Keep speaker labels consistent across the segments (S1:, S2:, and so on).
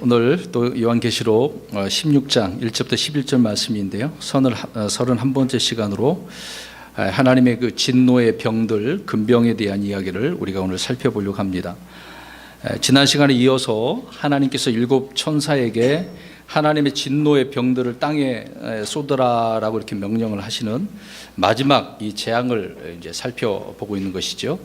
S1: 오늘 또 요한계시록 16장 1절부터 11절 말씀인데요. 31번째 시간으로 하나님의 그 진노의 병들, 금병에 대한 이야기를 우리가 오늘 살펴보려고 합니다. 지난 시간에 이어서 하나님께서 7 천사에게 하나님의 진노의 병들을 땅에 쏟으라라고 이렇게 명령을 하시는 마지막 이 재앙을 이제 살펴보고 있는 것이죠.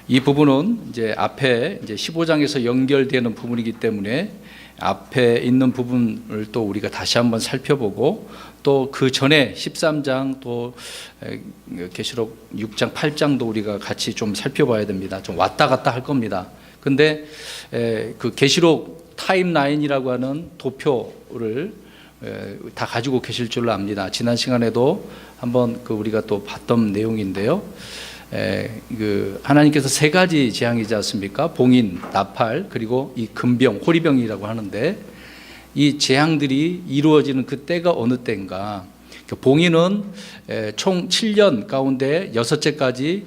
S1: 이 부분은 이제 앞에 이제 15장에서 연결되는 부분이기 때문에 앞에 있는 부분을 또 우리가 다시 한번 살펴보고 또 그 전에 13장 또 계시록 6장 8장도 우리가 같이 좀 살펴봐야 됩니다. 좀 왔다 갔다 할 겁니다. 근데 그 계시록 타임라인이라고 하는 도표를 다 가지고 계실 줄로 압니다. 지난 시간에도 한번 그 우리가 또 봤던 내용인데요. 그 하나님께서 3가지 재앙이지 않습니까? 봉인, 나팔, 그리고 이 금병, 호리병이라고 하는데 이 재앙들이 이루어지는 그 때가 어느 때인가? 봉인은 총 7년 가운데 6째까지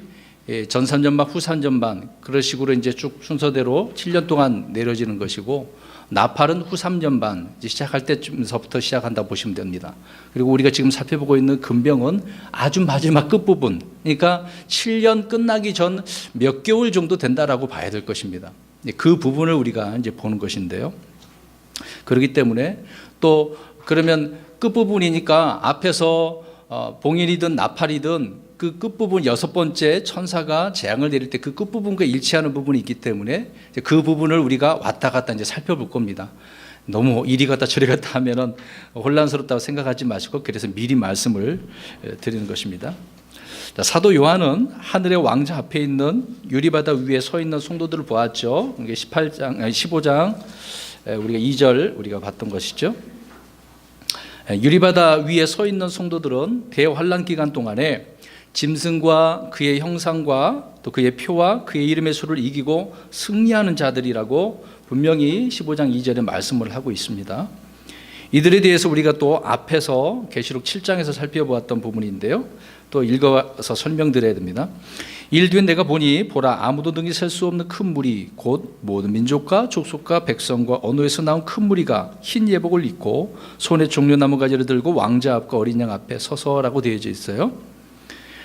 S1: 전산전반, 후산전반 그런 식으로 이제 쭉 순서대로 7년 동안 내려지는 것이고, 나팔은 후삼전반 시작할 때쯤서부터 시작한다 보시면 됩니다. 그리고 우리가 지금 살펴보고 있는 금병은 아주 마지막 끝부분, 그러니까 7년 끝나기 전 몇 개월 정도 된다라고 봐야 될 것입니다. 그 부분을 우리가 이제 보는 것인데요. 그렇기 때문에 또 그러면 끝부분이니까 앞에서 봉인이든 나팔이든 그 끝부분 6번째 천사가 재앙을 내릴 때 그 끝부분과 일치하는 부분이 있기 때문에 그 부분을 우리가 왔다 갔다 이제 살펴볼 겁니다. 너무 이리 갔다 저리 갔다 하면은 혼란스럽다고 생각하지 마시고, 그래서 미리 말씀을 드리는 것입니다. 사도 요한은 하늘의 왕자 앞에 있는 유리바다 위에 서 있는 성도들을 보았죠. 이게 15장 우리가 2절 우리가 봤던 것이죠. 유리바다 위에 서 있는 성도들은 대환란 기간 동안에 짐승과 그의 형상과 또 그의 표와 그의 이름의 수를 이기고 승리하는 자들이라고 분명히 15장 2절에 말씀을 하고 있습니다. 이들에 대해서 우리가 또 앞에서 계시록 7장에서 살펴보았던 부분인데요. 또 읽어서 설명드려야 됩니다. 이르되 내가 보니 보라, 아무도 능히 셀 수 없는 큰 무리 곧 모든 민족과 족속과 백성과 언어에서 나온 큰 무리가 흰 예복을 입고 손에 종려나무 가지를 들고 왕자 앞과 어린 양 앞에 서서라고 되어져 있어요.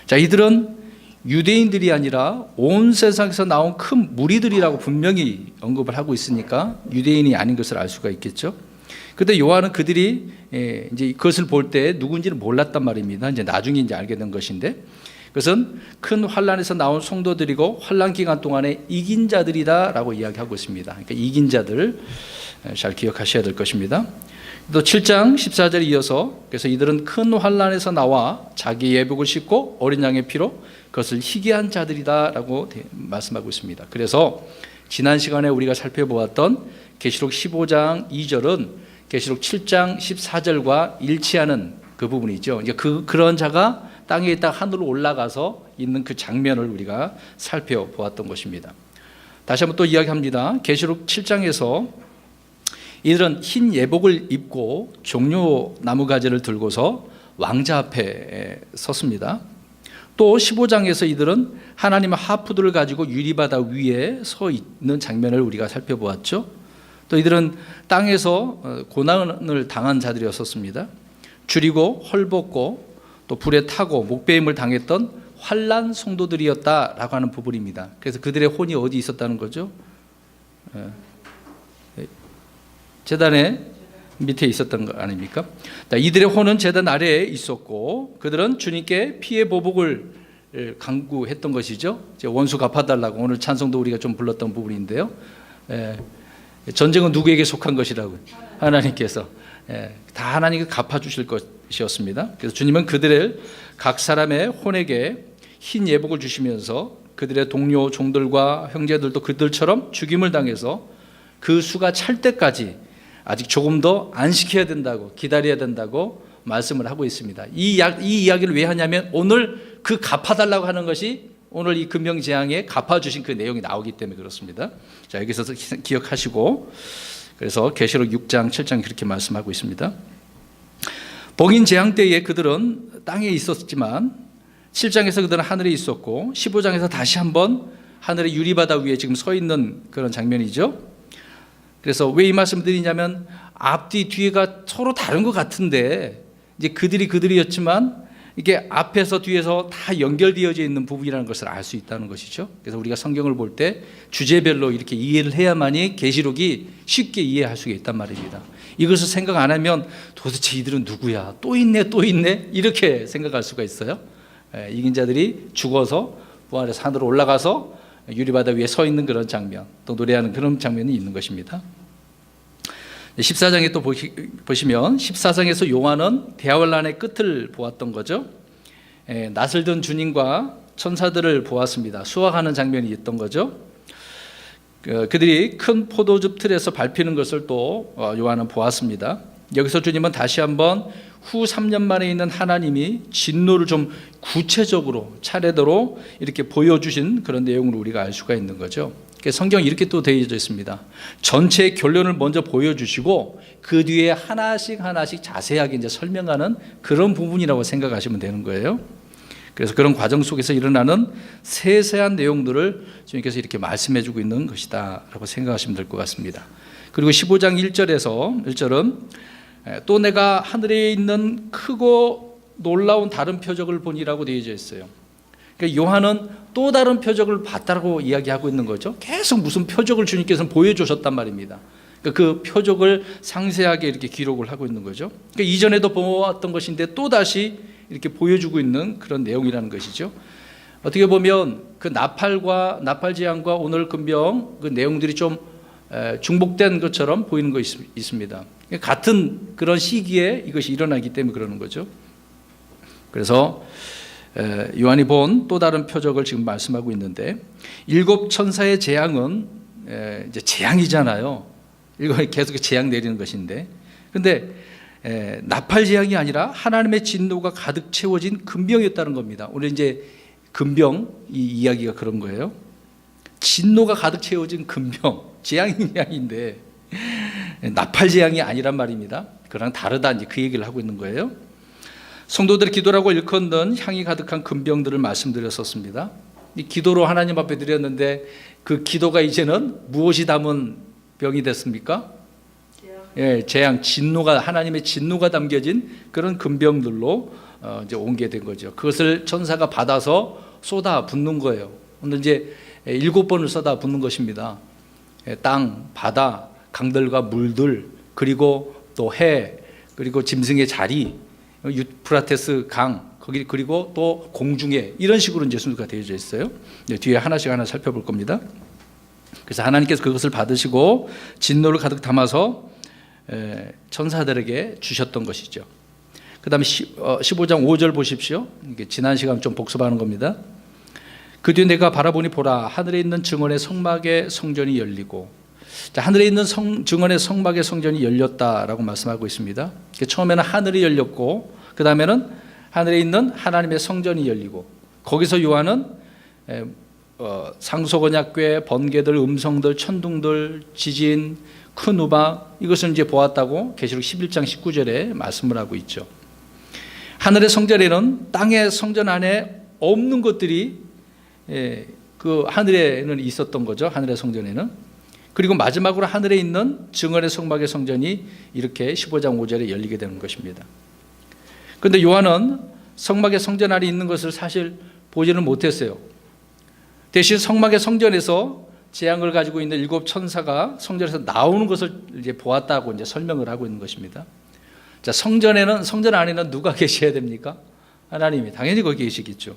S1: 자, 이들은 유대인들이 아니라 온 세상에서 나온 큰 무리들이라고 분명히 언급을 하고 있으니까 유대인이 아닌 것을 알 수가 있겠죠. 그런데 요한은 그들이 이제 그것을 볼 때 누군지는 몰랐단 말입니다. 이제 나중에 이제 알게 된 것인데, 그것은 큰 환란에서 나온 성도들이고 환란 기간 동안에 이긴 자들이다라고 이야기하고 있습니다. 그러니까 이긴 자들 잘 기억하셔야 될 것입니다. 또 7장 14절에 이어서 그래서 이들은 큰 환란에서 나와 자기 예복을 씻고 어린 양의 피로 그것을 희게 한 자들이다라고 말씀하고 있습니다. 그래서 지난 시간에 우리가 살펴보았던 계시록 15장 2절은 계시록 7장 14절과 일치하는 그 부분이죠. 그런 자가 땅에 있다 하늘로 올라가서 있는 그 장면을 우리가 살펴보았던 것입니다. 다시 한번 또 이야기합니다. 계시록 7장에서 이들은 흰 예복을 입고 종려 나무 가지를 들고서 왕자 앞에 섰습니다. 또 15장에서 이들은 하나님의 하프들을 가지고 유리바다 위에 서 있는 장면을 우리가 살펴보았죠. 또 이들은 땅에서 고난을 당한 자들이었습니다. 줄이고 헐벗고 또 불에 타고 목배임을 당했던 환난 성도들이었다라고 하는 부분입니다. 그래서 그들의 혼이 어디 있었다는 거죠? 제단의 밑에 있었던 거 아닙니까? 이들의 혼은 제단 아래에 있었고 그들은 주님께 피의 보복을 강구했던 것이죠. 원수 갚아달라고 오늘 찬송도 우리가 좀 불렀던 부분인데요. 전쟁은 누구에게 속한 것이라고? 하나님께서. 다 하나님께 갚아주실 것이었습니다. 그래서 주님은 그들을 각 사람의 혼에게 흰 예복을 주시면서 그들의 동료 종들과 형제들도 그들처럼 죽임을 당해서 그 수가 찰 때까지 아직 조금 더 안식해야 된다고, 기다려야 된다고 말씀을 하고 있습니다. 이 이야기를 왜 하냐면 오늘 그 갚아달라고 하는 것이 오늘 이 금병재앙에 갚아주신 그 내용이 나오기 때문에 그렇습니다. 자, 여기서 기억하시고, 그래서 계시록 6장 7장 그렇게 말씀하고 있습니다. 봉인 재앙 때에 그들은 땅에 있었지만 7장에서 그들은 하늘에 있었고 15장에서 다시 한번 하늘의 유리바다 위에 지금 서 있는 그런 장면이죠. 그래서 왜 이 말씀을 드리냐면 앞뒤 뒤가 서로 다른 것 같은데 이제 그들이었지만 이게 앞에서 뒤에서 다 연결되어져 있는 부분이라는 것을 알 수 있다는 것이죠. 그래서 우리가 성경을 볼 때 주제별로 이렇게 이해를 해야만이 계시록이 쉽게 이해할 수가 있단 말입니다. 이것을 생각 안 하면 도대체 이들은 누구야? 또 있네 이렇게 생각할 수가 있어요. 이긴 자들이 죽어서 부활해서 하늘로 올라가서 유리바다 위에 서 있는 그런 장면, 또 노래하는 그런 장면이 있는 것입니다. 14장에 또 보시면 14장에서 요한은 대화환란의 끝을 보았던 거죠. 낯을 든 주님과 천사들을 보았습니다. 수확하는 장면이 있던 거죠. 그들이 큰 포도즙 틀에서 밟히는 것을 또 요한은 보았습니다. 여기서 주님은 다시 한번 후 3년 만에 있는 하나님이 진노를 좀 구체적으로 차례대로 이렇게 보여주신 그런 내용을 우리가 알 수가 있는 거죠. 성경이 이렇게 또 되어져 있습니다. 전체의 결론을 먼저 보여주시고 그 뒤에 하나씩 자세하게 이제 설명하는 그런 부분이라고 생각하시면 되는 거예요. 그래서 그런 과정 속에서 일어나는 세세한 내용들을 주님께서 이렇게 말씀해주고 있는 것이다라고 생각하시면 될 것 같습니다. 그리고 15장 1절은 또 내가 하늘에 있는 크고 놀라운 다른 표적을 보니라고 되어져 있어요. 그러니까 요한은 또 다른 표적을 봤다고 이야기하고 있는 거죠. 계속 무슨 표적을 주님께서는 보여주셨단 말입니다. 그러니까 그 표적을 상세하게 이렇게 기록을 하고 있는 거죠. 그러니까 이전에도 보았던 것인데 또 다시 이렇게 보여주고 있는 그런 내용이라는 것이죠. 어떻게 보면 그 나팔재앙과 오늘 금병 그 내용들이 좀 중복된 것처럼 보이는 거 있습니다. 같은 그런 시기에 이것이 일어나기 때문에 그러는 거죠. 그래서 요한이 본 또 다른 표적을 지금 말씀하고 있는데, 일곱 천사의 재앙은 이제 재앙이잖아요. 계속 재앙 내리는 것인데, 근데 나팔 재앙이 아니라 하나님의 진노가 가득 채워진 금병이었다는 겁니다. 오늘 이제 금병 이 이야기가 그런 거예요. 진노가 가득 채워진 금병, 재앙인데 나팔 재앙이 아니란 말입니다. 그랑 다르다, 이제 그 얘기를 하고 있는 거예요. 성도들의 기도라고 일컫는 향이 가득한 금병들을 말씀드렸었습니다. 이 기도로 하나님 앞에 드렸는데 그 기도가 이제는 무엇이 담은 병이 됐습니까? 재앙, 진노가, 하나님의 진노가 담겨진 그런 금병들로 이제 옮게 된 거죠. 그것을 천사가 받아서 쏟아 붓는 거예요. 오늘 이제 7번을 쏟아 붓는 것입니다. 땅, 바다, 강들과 물들, 그리고 또 해, 그리고 짐승의 자리, 유프라테스 강, 거기 그리고 또 공중에, 이런 식으로 이제 순서가 되어져 있어요. 뒤에 하나씩 하나 살펴볼 겁니다. 그래서 하나님께서 그것을 받으시고 진노를 가득 담아서 천사들에게 주셨던 것이죠. 그 다음에 15장 5절 보십시오. 이게 지난 시간 좀 복습하는 겁니다. 그 뒤에 내가 바라보니 보라, 하늘에 있는 증언의 성막의 성전이 열리고, 자, 하늘에 있는 증언의 성막의 성전이 열렸다라고 말씀하고 있습니다. 처음에는 하늘이 열렸고, 그 다음에는 하늘에 있는 하나님의 성전이 열리고, 거기서 요한은 상소건약괴, 번개들, 음성들, 천둥들, 지진, 큰 우박, 이것을 이제 보았다고 계시록 11장 19절에 말씀을 하고 있죠. 하늘의 성전에는, 땅의 성전 안에 없는 것들이 그 하늘에는 있었던 거죠. 하늘의 성전에는. 그리고 마지막으로 하늘에 있는 증언의 성막의 성전이 이렇게 15장 5절에 열리게 되는 것입니다. 그런데 요한은 성막의 성전 안에 있는 것을 사실 보지는 못했어요. 대신 성막의 성전에서 재앙을 가지고 있는 7 천사가 성전에서 나오는 것을 이제 보았다고 이제 설명을 하고 있는 것입니다. 자, 성전 안에는 누가 계셔야 됩니까? 하나님이 당연히 거기 계시겠죠.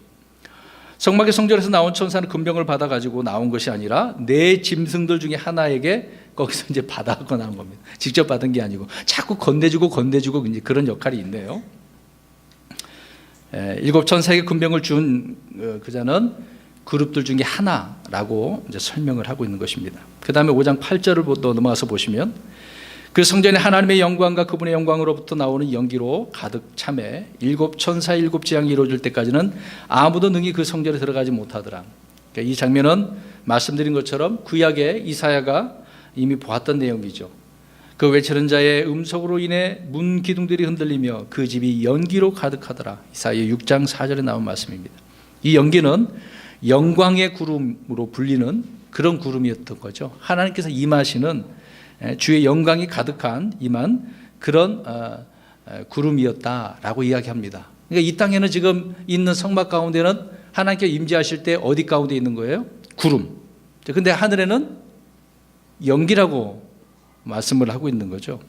S1: 성막의 성전에서 나온 천사는 금병을 받아가지고 나온 것이 아니라 네 짐승들 중에 하나에게 거기서 이제 받아갖고 나온 겁니다. 직접 받은 게 아니고 자꾸 건네주고 이제 그런 역할이 있네요. 7 천사에게 금병을 준 그자는 그룹들 중에 하나라고 이제 설명을 하고 있는 것입니다. 그 다음에 5장 8절을 넘어가서 보시면, 그 성전에 하나님의 영광과 그분의 영광으로부터 나오는 연기로 가득 차매 7 천사 7 재앙이 이루어질 때까지는 아무도 능히 그 성전에 들어가지 못하더라. 그러니까 이 장면은 말씀드린 것처럼 구약의 이사야가 이미 보았던 내용이죠. 그 외치는 자의 음성으로 인해 문 기둥들이 흔들리며 그 집이 연기로 가득하더라. 이사야 6장 4절에 나온 말씀입니다. 이 연기는 영광의 구름으로 불리는 그런 구름이었던 거죠. 하나님께서 임하시는 주의 영광이 가득한 임한 그런 구름이었다라고 이야기합니다. 그러니까 이 땅에는 지금 있는 성막 가운데는 하나님께 임재하실 때 어디 가운데 있는 거예요? 구름. 근데 하늘에는 연기라고 말씀을 하고 있는 거죠.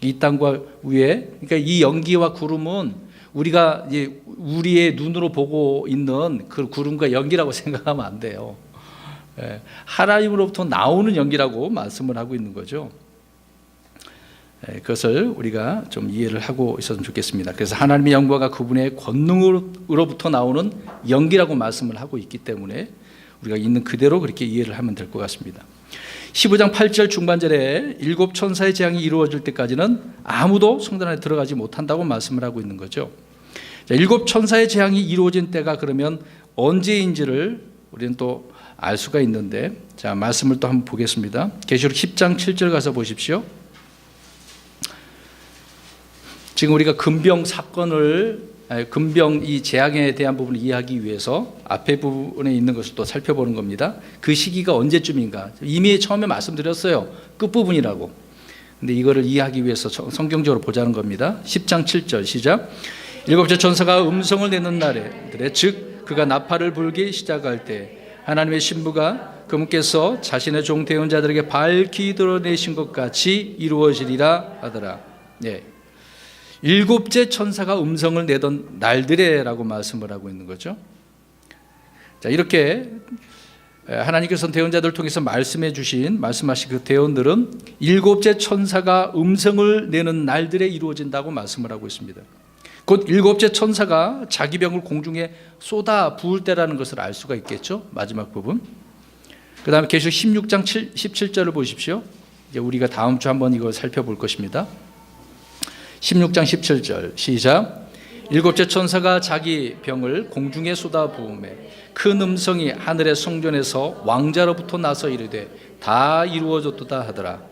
S1: 이 땅과 위에, 그러니까 이 연기와 구름은 우리가 이제 우리의 눈으로 보고 있는 그 구름과 연기라고 생각하면 안 돼요. 하나님으로부터 나오는 연기라고 말씀을 하고 있는 거죠. 그것을 우리가 좀 이해를 하고 있었으면 좋겠습니다. 그래서 하나님의 영광과 그분의 권능으로부터 나오는 연기라고 말씀을 하고 있기 때문에 우리가 있는 그대로 그렇게 이해를 하면 될 것 같습니다. 15장 8절 중반절에 7 천사의 재앙이 이루어질 때까지는 아무도 성전 안에 들어가지 못한다고 말씀을 하고 있는 거죠. 7 천사의 재앙이 이루어진 때가 그러면 언제인지를 우리는 또 알 수가 있는데, 자, 말씀을 또 한번 보겠습니다. 계시록 10장 7절 가서 보십시오. 지금 우리가 금병 사건을, 금병 이 재앙에 대한 부분을 이해하기 위해서 앞에 부분에 있는 것을 또 살펴보는 겁니다. 그 시기가 언제쯤인가? 이미 처음에 말씀드렸어요. 끝부분이라고. 근데 이거를 이해하기 위해서 성경적으로 보자는 겁니다. 10장 7절 시작. 7째 천사가 음성을 내는 날에, 즉 그가 나팔을 불기 시작할 때 하나님의 신부가 그분께서 자신의 종 대언 자들에게 밝히 드러내신 것 같이 이루어지리라 하더라. 네. 7째 천사가 음성을 내던 날들에라고 말씀을 하고 있는 거죠. 자, 이렇게 하나님께서 대언자들을 통해서 말씀하신 그 대언들은 7째 천사가 음성을 내는 날들에 이루어진다고 말씀을 하고 있습니다. 곧 7째 천사가 자기 병을 공중에 쏟아 부을 때라는 것을 알 수가 있겠죠. 마지막 부분. 그 다음에 계시록 16장 17절을 보십시오. 이제 우리가 다음 주 한번 이걸 살펴볼 것입니다. 16장 17절 시작. 7째 천사가 자기 병을 공중에 쏟아 부으매 큰 음성이 하늘의 성전에서 왕자로부터 나서 이르되 다 이루어졌도다 하더라.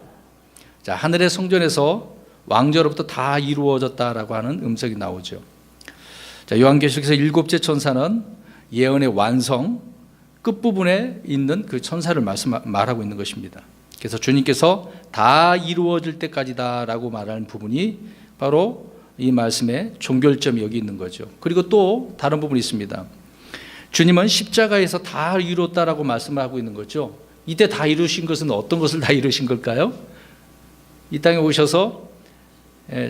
S1: 자, 하늘의 성전에서 왕자로부터 다 이루어졌다라고 하는 음성이 나오죠. 자, 요한계시록에서 7째 천사는 예언의 완성 끝부분에 있는 그 천사를 말하고 있는 것입니다. 그래서 주님께서 다 이루어질 때까지다라고 말하는 부분이 바로 이 말씀의 종결점이 여기 있는 거죠. 그리고 또 다른 부분이 있습니다. 주님은 십자가에서 다 이루었다라고 말씀을 하고 있는 거죠. 이때 다 이루신 것은 어떤 것을 다 이루신 걸까요? 이 땅에 오셔서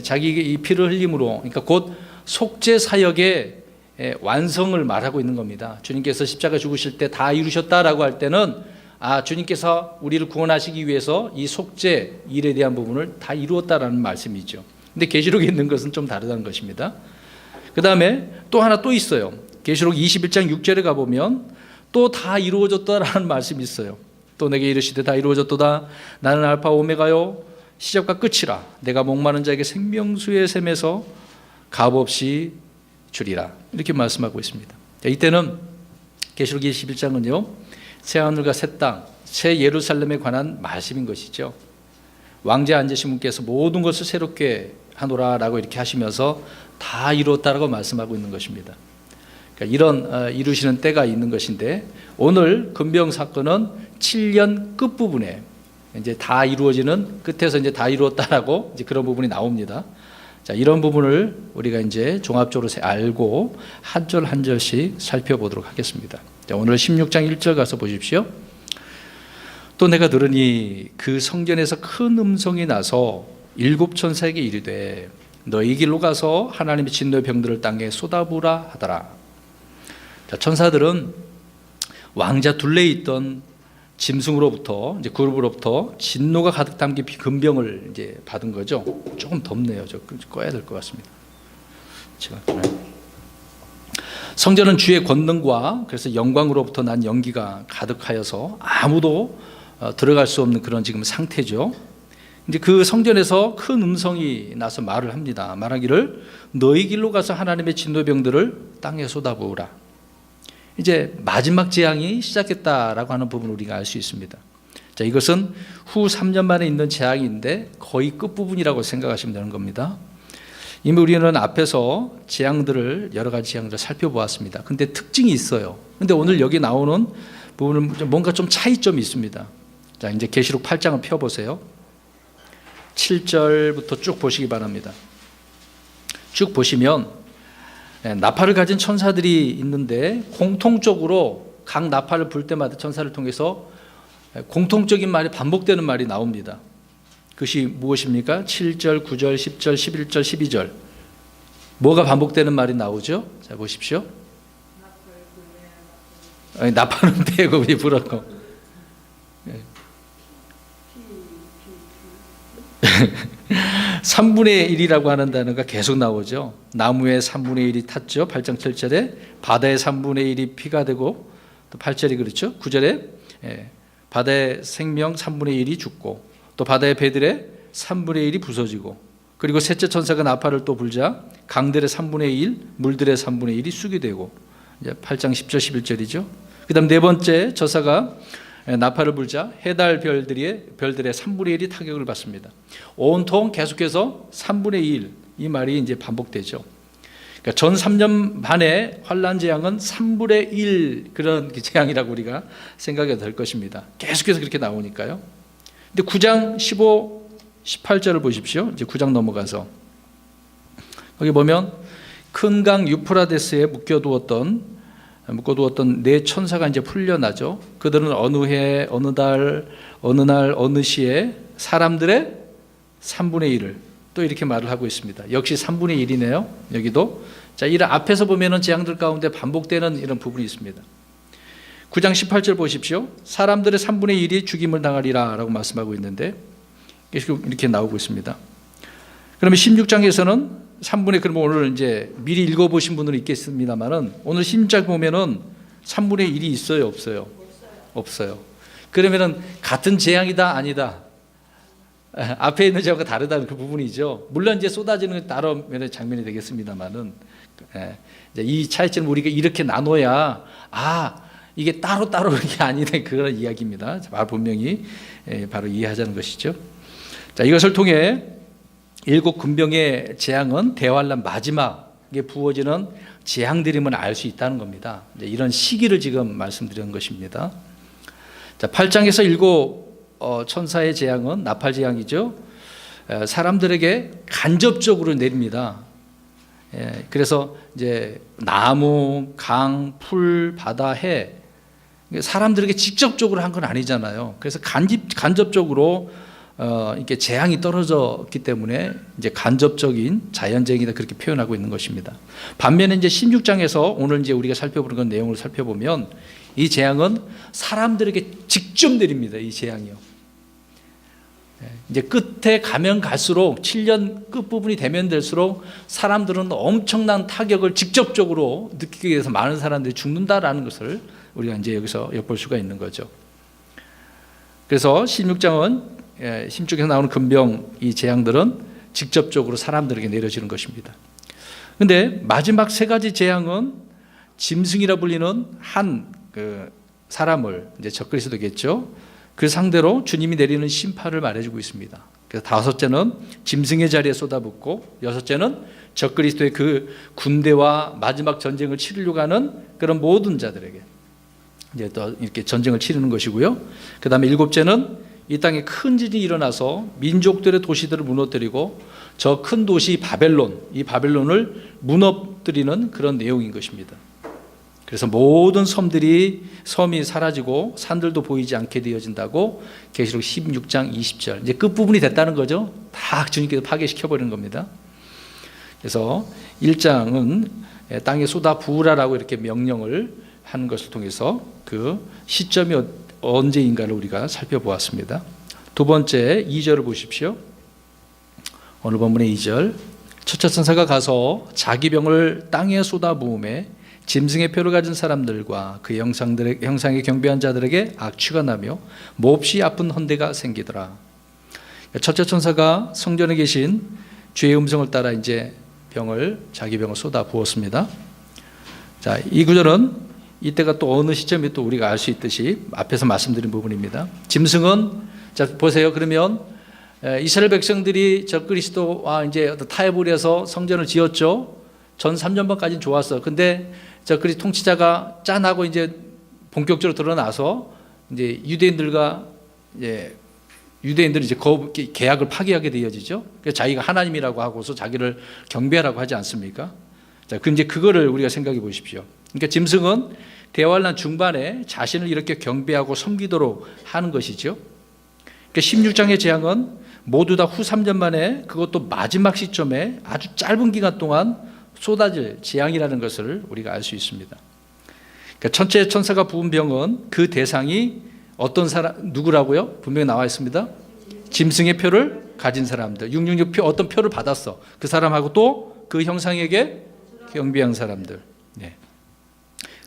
S1: 자기 이 피를 흘림으로, 그러니까 곧 속죄 사역의 완성을 말하고 있는 겁니다. 주님께서 십자가 죽으실 때 다 이루셨다라고 할 때는 주님께서 우리를 구원하시기 위해서 이 속죄 일에 대한 부분을 다 이루었다라는 말씀이죠. 근데 계시록에 있는 것은 좀 다르다는 것입니다. 그 다음에 또 하나 또 있어요. 계시록 21장 6절에 가보면 또 다 이루어졌다라는 말씀이 있어요. 또 내게 이르시되 다 이루어졌도다. 나는 알파 오메가요 시작과 끝이라. 내가 목마른 자에게 생명수의 샘에서 값없이 주리라. 이렇게 말씀하고 있습니다. 이때는 계시록 21장은요 새하늘과 새 땅, 새 예루살렘에 관한 말씀인 것이죠. 왕좌에 앉으신 분께서 모든 것을 새롭게 하노라라고 이렇게 하시면서 다 이루었다라고 말씀하고 있는 것입니다. 그러니까 이런 이루시는 때가 있는 것인데, 오늘 금병 사건은 7년 끝 부분에 이제 다 이루어지는 끝에서 이제 다 이루었다라고 이제 그런 부분이 나옵니다. 자, 이런 부분을 우리가 이제 종합적으로 알고 한 절 한 절씩 살펴보도록 하겠습니다. 자, 오늘 16장 1절 가서 보십시오. 또 내가 들으니 그 성전에서 큰 음성이 나서 7 천사에게 이르되 너희 길로 가서 하나님의 진노의 병들을 땅에 쏟아부으라 하더라. 자, 천사들은 왕자 둘레에 있던 짐승으로부터, 이제 그룹으로부터 진노가 가득 담긴 금병을 이제 받은 거죠. 조금 덥네요. 저 꺼야 될 것 같습니다. 성전은 주의 권능과 그래서 영광으로부터 난 연기가 가득하여서 아무도 들어갈 수 없는 그런 지금 상태죠. 이제 그 성전에서 큰 음성이 나서 말을 합니다. 말하기를 너희 길로 가서 하나님의 진노병들을 땅에 쏟아부으라. 이제 마지막 재앙이 시작했다라고 하는 부분을 우리가 알 수 있습니다. 자, 이것은 후 3년 만에 있는 재앙인데 거의 끝부분이라고 생각하시면 되는 겁니다. 이미 우리는 앞에서 재앙들을, 여러 가지 재앙들을 살펴보았습니다. 근데 특징이 있어요. 근데 오늘 여기 나오는 부분은 뭔가 좀 차이점이 있습니다. 자, 이제 계시록 8장을 펴보세요. 7절부터 쭉 보시기 바랍니다. 쭉 보시면 나팔을 가진 천사들이 있는데 공통적으로 각 나팔을 불 때마다 천사를 통해서 공통적인 말이 반복되는 말이 나옵니다. 그것이 무엇입니까? 7절, 9절, 10절, 11절, 12절. 뭐가 반복되는 말이 나오죠? 자, 보십시오. 나팔은 빼고 불었고. 3분의 1이라고 하는 단어가 계속 나오죠. 나무의 3분의 1이 탔죠. 8장 7절에 바다의 3분의 1이 피가 되고, 또 8절이 그렇죠. 9절에 바다의 생명 3분의 1이 죽고, 또 바다의 배들의 3분의 1이 부서지고, 그리고 셋째 천사가 나팔을 또 불자 강들의 3분의 1, 물들의 3분의 1이 쑥이 되고, 이제 8장 10절 11절이죠. 그 다음 네 번째 저사가 나팔을 불자 해달 별들의 3분의 1이 타격을 받습니다. 온통 계속해서 3분의 1, 이 말이 이제 반복되죠. 그러니까 전 3년 반의 환란 재앙은 3분의 1 그런 재앙이라고 우리가 생각이 될 것입니다. 계속해서 그렇게 나오니까요. 근데 9장 15, 18절을 보십시오. 이제 9장 넘어가서 거기 보면 큰 강 유프라데스에 묶어두었던 네 천사가 이제 풀려나죠. 그들은 어느 해, 어느 달, 어느 날, 어느 시에 사람들의 3분의 1을 또 이렇게 말을 하고 있습니다. 역시 3분의 1이네요. 여기도. 자, 이런 앞에서 보면은 재앙들 가운데 반복되는 이런 부분이 있습니다. 9장 18절 보십시오. 사람들의 3분의 1이 죽임을 당하리라 라고 말씀하고 있는데 이렇게 나오고 있습니다. 그러면 16장에서는 3분의, 그러면 오늘 이제 미리 읽어보신 분들은 있겠습니다만은 오늘 16장 보면은 3분의 1이 있어요, 없어요? 없어요. 그러면은 같은 재앙이다, 아니다? 앞에 있는 재앙과 다르다는 그 부분이죠. 물론 이제 쏟아지는 건 따로 장면이 되겠습니다만은 이 차이점을 우리가 이렇게 나눠야 이게 따로따로 그런 게 아니네, 그런 이야기입니다. 분명히 바로 이해하자는 것이죠. 자, 이것을 통해 일곱 군병의 재앙은 대환란 마지막에 부어지는 재앙들임을 알 수 있다는 겁니다. 이런 시기를 지금 말씀드리는 것입니다. 자, 8장에서 일곱 천사의 재앙은 나팔 재앙이죠. 사람들에게 간접적으로 내립니다. 그래서 이제 나무, 강, 풀, 바다, 해, 사람들에게 직접적으로 한 건 아니잖아요. 그래서 간접적으로 이렇게 재앙이 떨어졌기 때문에 이제 간접적인 자연재앙이다, 그렇게 표현하고 있는 것입니다. 반면에 이제 16장에서 오늘 이제 우리가 살펴보는 건 내용을 살펴보면 이 재앙은 사람들에게 직접 내립니다. 이 재앙이요. 이제 끝에 가면 갈수록 7년 끝부분이 되면 될수록 사람들은 엄청난 타격을 직접적으로 느끼게 돼서 많은 사람들이 죽는다라는 것을 우리가 이제 여기서 엿볼 수가 있는 거죠. 그래서 16장은 16에서 나오는 금병, 이 재앙들은 직접적으로 사람들에게 내려지는 것입니다. 그런데 마지막 세 가지 재앙은 짐승이라 불리는 한 사람을, 이제 적그리스도겠죠, 그 상대로 주님이 내리는 심판을 말해주고 있습니다. 그래서 다섯째는 짐승의 자리에 쏟아붓고, 여섯째는 적그리스도의 그 군대와 마지막 전쟁을 치르려고 하는 그런 모든 자들에게 이제 또 이렇게 전쟁을 치르는 것이고요. 그 다음에 일곱째는 이 땅에 큰 지진이 일어나서 민족들의 도시들을 무너뜨리고 저 큰 도시 바벨론, 이 바벨론을 무너뜨리는 그런 내용인 것입니다. 그래서 모든 섬이 사라지고 산들도 보이지 않게 되어진다고 계시록 16장 20절, 이제 끝부분이 됐다는 거죠. 다 주님께서 파괴시켜버리는 겁니다. 그래서 1장은 땅에 쏟아 부으라라고 이렇게 명령을 하는 것을 통해서 그 시점이 언제인가를 우리가 살펴보았습니다. 두 번째 2절을 보십시오. 오늘 본문의 2절. 첫째 천사가 가서 자기 병을 땅에 쏟아부음에 짐승의 표를 가진 사람들과 그 형상에 경배한 자들에게 악취가 나며 몹시 아픈 헌대가 생기더라. 첫째 천사가 성전에 계신 주의 음성을 따라 이제 자기 병을 쏟아 부었습니다. 자, 이 구절은 이때가 또 어느 시점에 또 우리가 알 수 있듯이 앞에서 말씀드린 부분입니다. 짐승은, 자 보세요. 그러면 이스라엘 백성들이 적그리스도와 이제 타협을 해서 성전을 지었죠. 전 3년반까지는 좋았어. 근데 적그리스도 통치자가 짠하고 이제 본격적으로 드러나서 이제 유대인들과 이제 유대인들은 이제 계약을 파기하게 되어지죠. 그래서 자기가 하나님이라고 하고서 자기를 경배하라고 하지 않습니까? 자, 그럼 이제 그거를 우리가 생각해 보십시오. 그러니까 짐승은 대환란 중반에 자신을 이렇게 경배하고 섬기도록 하는 것이죠. 그러니까 16장의 재앙은 모두 다 후 3년 만에, 그것도 마지막 시점에 아주 짧은 기간 동안 쏟아질 재앙이라는 것을 우리가 알 수 있습니다. 그러니까 천체 천사가 부은 병은 그 대상이 어떤 사람, 누구라고요? 분명히 나와 있습니다. 짐승의 표를 가진 사람들, 666표, 어떤 표를 받았어. 그 사람하고 또 그 형상에게 경배한 사람들, 네.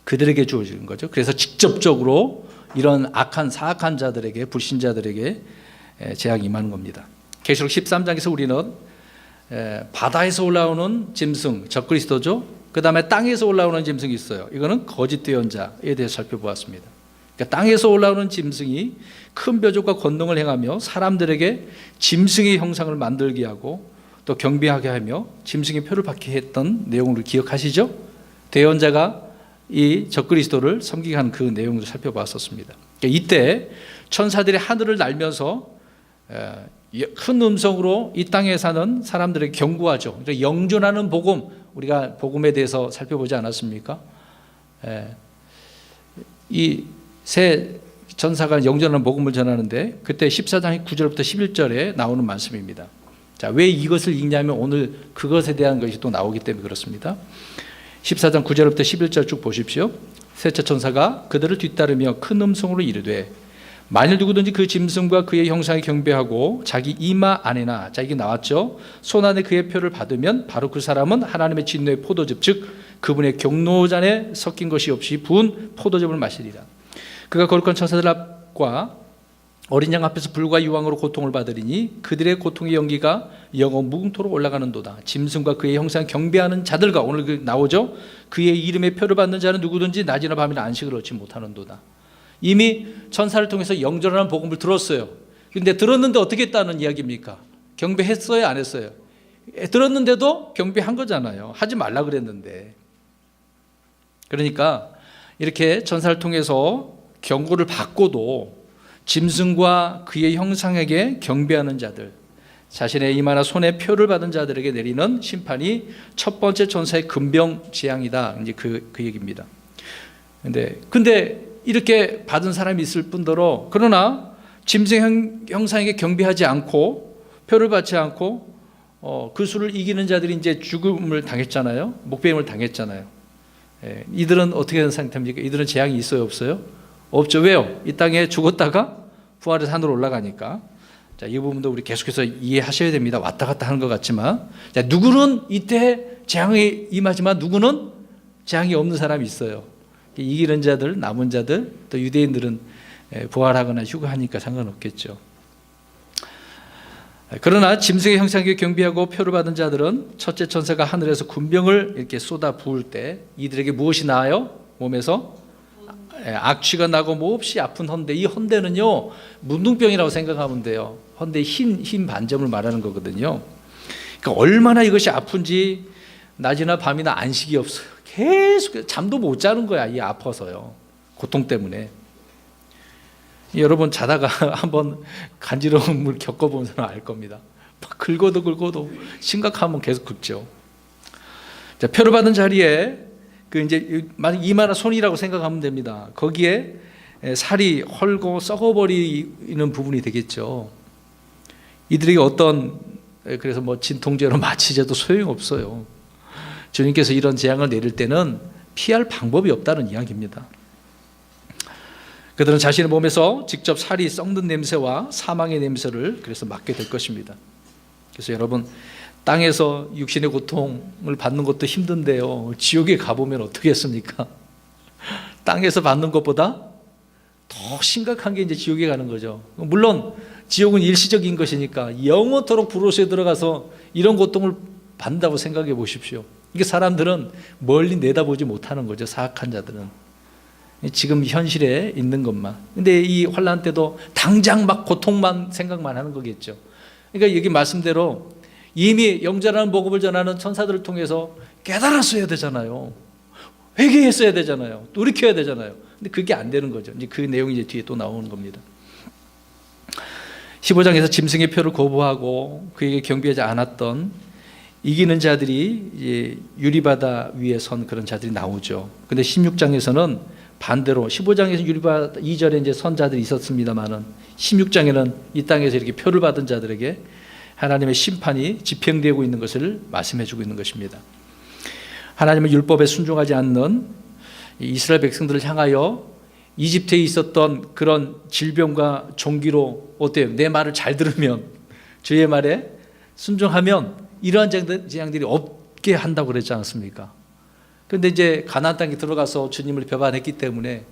S1: 그들에게 주어지는 거죠. 그래서 직접적으로 이런 악한 사악한 자들에게, 불신자들에게 재앙이 임하는 겁니다. 계시록 13장에서 우리는 바다에서 올라오는 짐승, 적그리스도죠. 그 다음에 땅에서 올라오는 짐승이 있어요. 이거는 거짓 예언자에 대해서 살펴보았습니다. 그러니까 땅에서 올라오는 짐승이 큰 표적과 권능을 행하며 사람들에게 짐승의 형상을 만들게 하고 또 경배하게 하며 짐승의 표를 받게 했던 내용을 기억하시죠? 대언자가 이 적그리스도를 섬기게 한 그 내용을 살펴봤었습니다. 그러니까 이때 천사들이 하늘을 날면서 큰 음성으로 이 땅에 사는 사람들에게 경고하죠. 그러니까 영존하는 복음, 우리가 복음에 대해서 살펴보지 않았습니까? 이 세 전사가 영전하는 복음을 전하는데 그때 14장 9절부터 11절에 나오는 말씀입니다. 자, 왜 이것을 읽냐면 오늘 그것에 대한 것이 또 나오기 때문에 그렇습니다. 14장 9절부터 11절 쭉 보십시오. 셋째 천사가 그들을 뒤따르며 큰 음성으로 이르되 만일 누구든지 그 짐승과 그의 형상에 경배하고 자기 이마 안에나, 자 이게 나왔죠, 손 안에 그의 표를 받으면 바로 그 사람은 하나님의 진노의 포도즙, 즉 그분의 경노잔에 섞인 것이 없이 부은 포도즙을 마시리라. 그가 거룩한 천사들 앞과 어린 양 앞에서 불과 유황으로 고통을 받으리니 그들의 고통의 연기가 영원 무궁토록 올라가는도다. 짐승과 그의 형상 경배하는 자들과, 오늘 나오죠, 그의 이름의 표를 받는 자는 누구든지 낮이나 밤이나 안식을 얻지 못하는도다. 이미 천사를 통해서 영전하는 복음을 들었어요. 그런데 들었는데 어떻게 했다는 이야기입니까? 경배했어요, 안 했어요? 들었는데도 경배한 거잖아요. 하지 말라 그랬는데. 그러니까 이렇게 천사를 통해서 경고를 받고도 짐승과 그의 형상에게 경배하는 자들, 자신의 이마나 손에 표를 받은 자들에게 내리는 심판이 첫 번째 천사의 금병 재앙이다. 이제 그 얘기입니다. 근데 이렇게 받은 사람이 있을 뿐더러, 그러나 짐승 형상에게 경배하지 않고 표를 받지 않고 그 수를 이기는 자들이 이제 죽음을 당했잖아요. 목배임을 당했잖아요. 이들은 어떻게 된 상태입니까? 이들은 재앙이 있어요, 없어요? 없죠. 왜요? 이 땅에 죽었다가 부활해서 하늘로 올라가니까. 자, 이 부분도 우리 계속해서 이해하셔야 됩니다. 왔다 갔다 하는 것 같지만, 자, 누구는 이때 재앙이 임하지만 누구는 재앙이 없는 사람이 있어요. 이기는 자들, 남은 자들, 또 유대인들은 부활하거나 휴가하니까 상관없겠죠. 그러나 짐승의 형상에 경배하고 표를 받은 자들은 첫째 천사가 하늘에서 군병을 이렇게 쏟아 부을 때 이들에게 무엇이 나아요? 몸에서 악취가 나고 몹시 아픈 헌데, 이 헌데는요 문둥병이라고 생각하면 돼요. 헌데 흰 반점을 말하는 거거든요. 그러니까 얼마나 이것이 아픈지 낮이나 밤이나 안식이 없어요. 계속 잠도 못 자는 거야, 이 아파서요, 고통 때문에. 여러분 자다가 한번 간지러움을 겪어본 사람 알 겁니다. 막 긁어도 심각하면 계속 긁죠. 자, 표를 받은 자리에 그 이제 이마나 손이라고 생각하면 됩니다. 거기에 살이 헐고 썩어버리는 부분이 되겠죠. 이들에게 어떤, 그래서 뭐 진통제로 마취제도 소용없어요. 주님께서 이런 재앙을 내릴 때는 피할 방법이 없다는 이야기입니다. 그들은 자신의 몸에서 직접 살이 썩는 냄새와 사망의 냄새를 그래서 맡게 될 것입니다. 그래서 여러분, 땅에서 육신의 고통을 받는 것도 힘든데요, 지옥에 가보면 어떻게 했습니까? 땅에서 받는 것보다 더 심각한 게 이제 지옥에 가는 거죠. 물론 지옥은 일시적인 것이니까 영원토록 불옷에 들어가서 이런 고통을 받는다고 생각해 보십시오. 이게 사람들은 멀리 내다보지 못하는 거죠, 사악한 자들은. 지금 현실에 있는 것만. 근데 이 환난 때도 당장 막 고통만 생각만 하는 거겠죠. 그러니까 여기 말씀대로 이미 영전하는 복음을 전하는 천사들을 통해서 깨달았어야 되잖아요. 회개했어야 되잖아요. 돌이켜야 되잖아요. 근데 그게 안 되는 거죠. 이제 그 내용이 이제 뒤에 또 나오는 겁니다. 15장에서 짐승의 표를 거부하고 그에게 경배하지 않았던 이기는 자들이 이제 유리바다 위에 선 그런 자들이 나오죠. 근데 16장에서는 반대로 15장에서 유리바다 2절에 이제 선 자들이 있었습니다만은 16장에는 이 땅에서 이렇게 표를 받은 자들에게 하나님의 심판이 집행되고 있는 것을 말씀해 주고 있는 것입니다. 하나님의 율법에 순종하지 않는 이스라엘 백성들을 향하여 이집트에 있었던 그런 질병과 종기로 어때요? 내 말을 잘 들으면, 주의 말에 순종하면 이러한 재앙들이 없게 한다고 그랬지 않습니까? 그런데 이제 가나안 땅에 들어가서 주님을 배반했기 때문에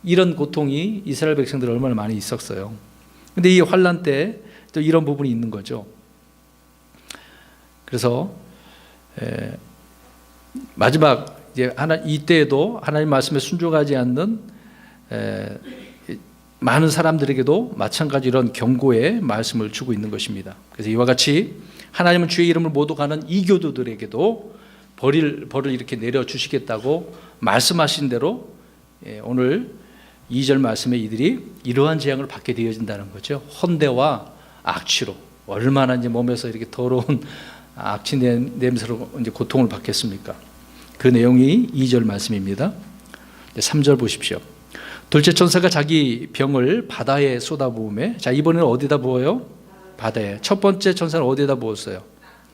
S1: 이런 고통이 이스라엘 백성들 얼마나 많이 있었어요. 그런데 이 환난 때 또 이런 부분이 있는 거죠. 그래서 마지막 이제 이때에도 하나님 말씀에 순종하지 않는 많은 사람들에게도 마찬가지 이런 경고의 말씀을 주고 있는 것입니다. 그래서 이와 같이 하나님은 주의 이름을 모독 하는 이교도들에게도 벌을 이렇게 내려주시겠다고 말씀하신 대로 오늘 2절 말씀에 이들이 이러한 재앙을 받게 되어진다는 거죠. 헌대와 악취로 얼마나 이제 몸에서 이렇게 더러운 악취 냄새로 이제 고통을 받겠습니까? 그 내용이 2절 말씀입니다. 3절 보십시오. 둘째 천사가 자기 병을 바다에 쏟아부으매, 자 이번에는 어디다 부어요? 바다에. 첫 번째 천사는 어디에다 부었어요?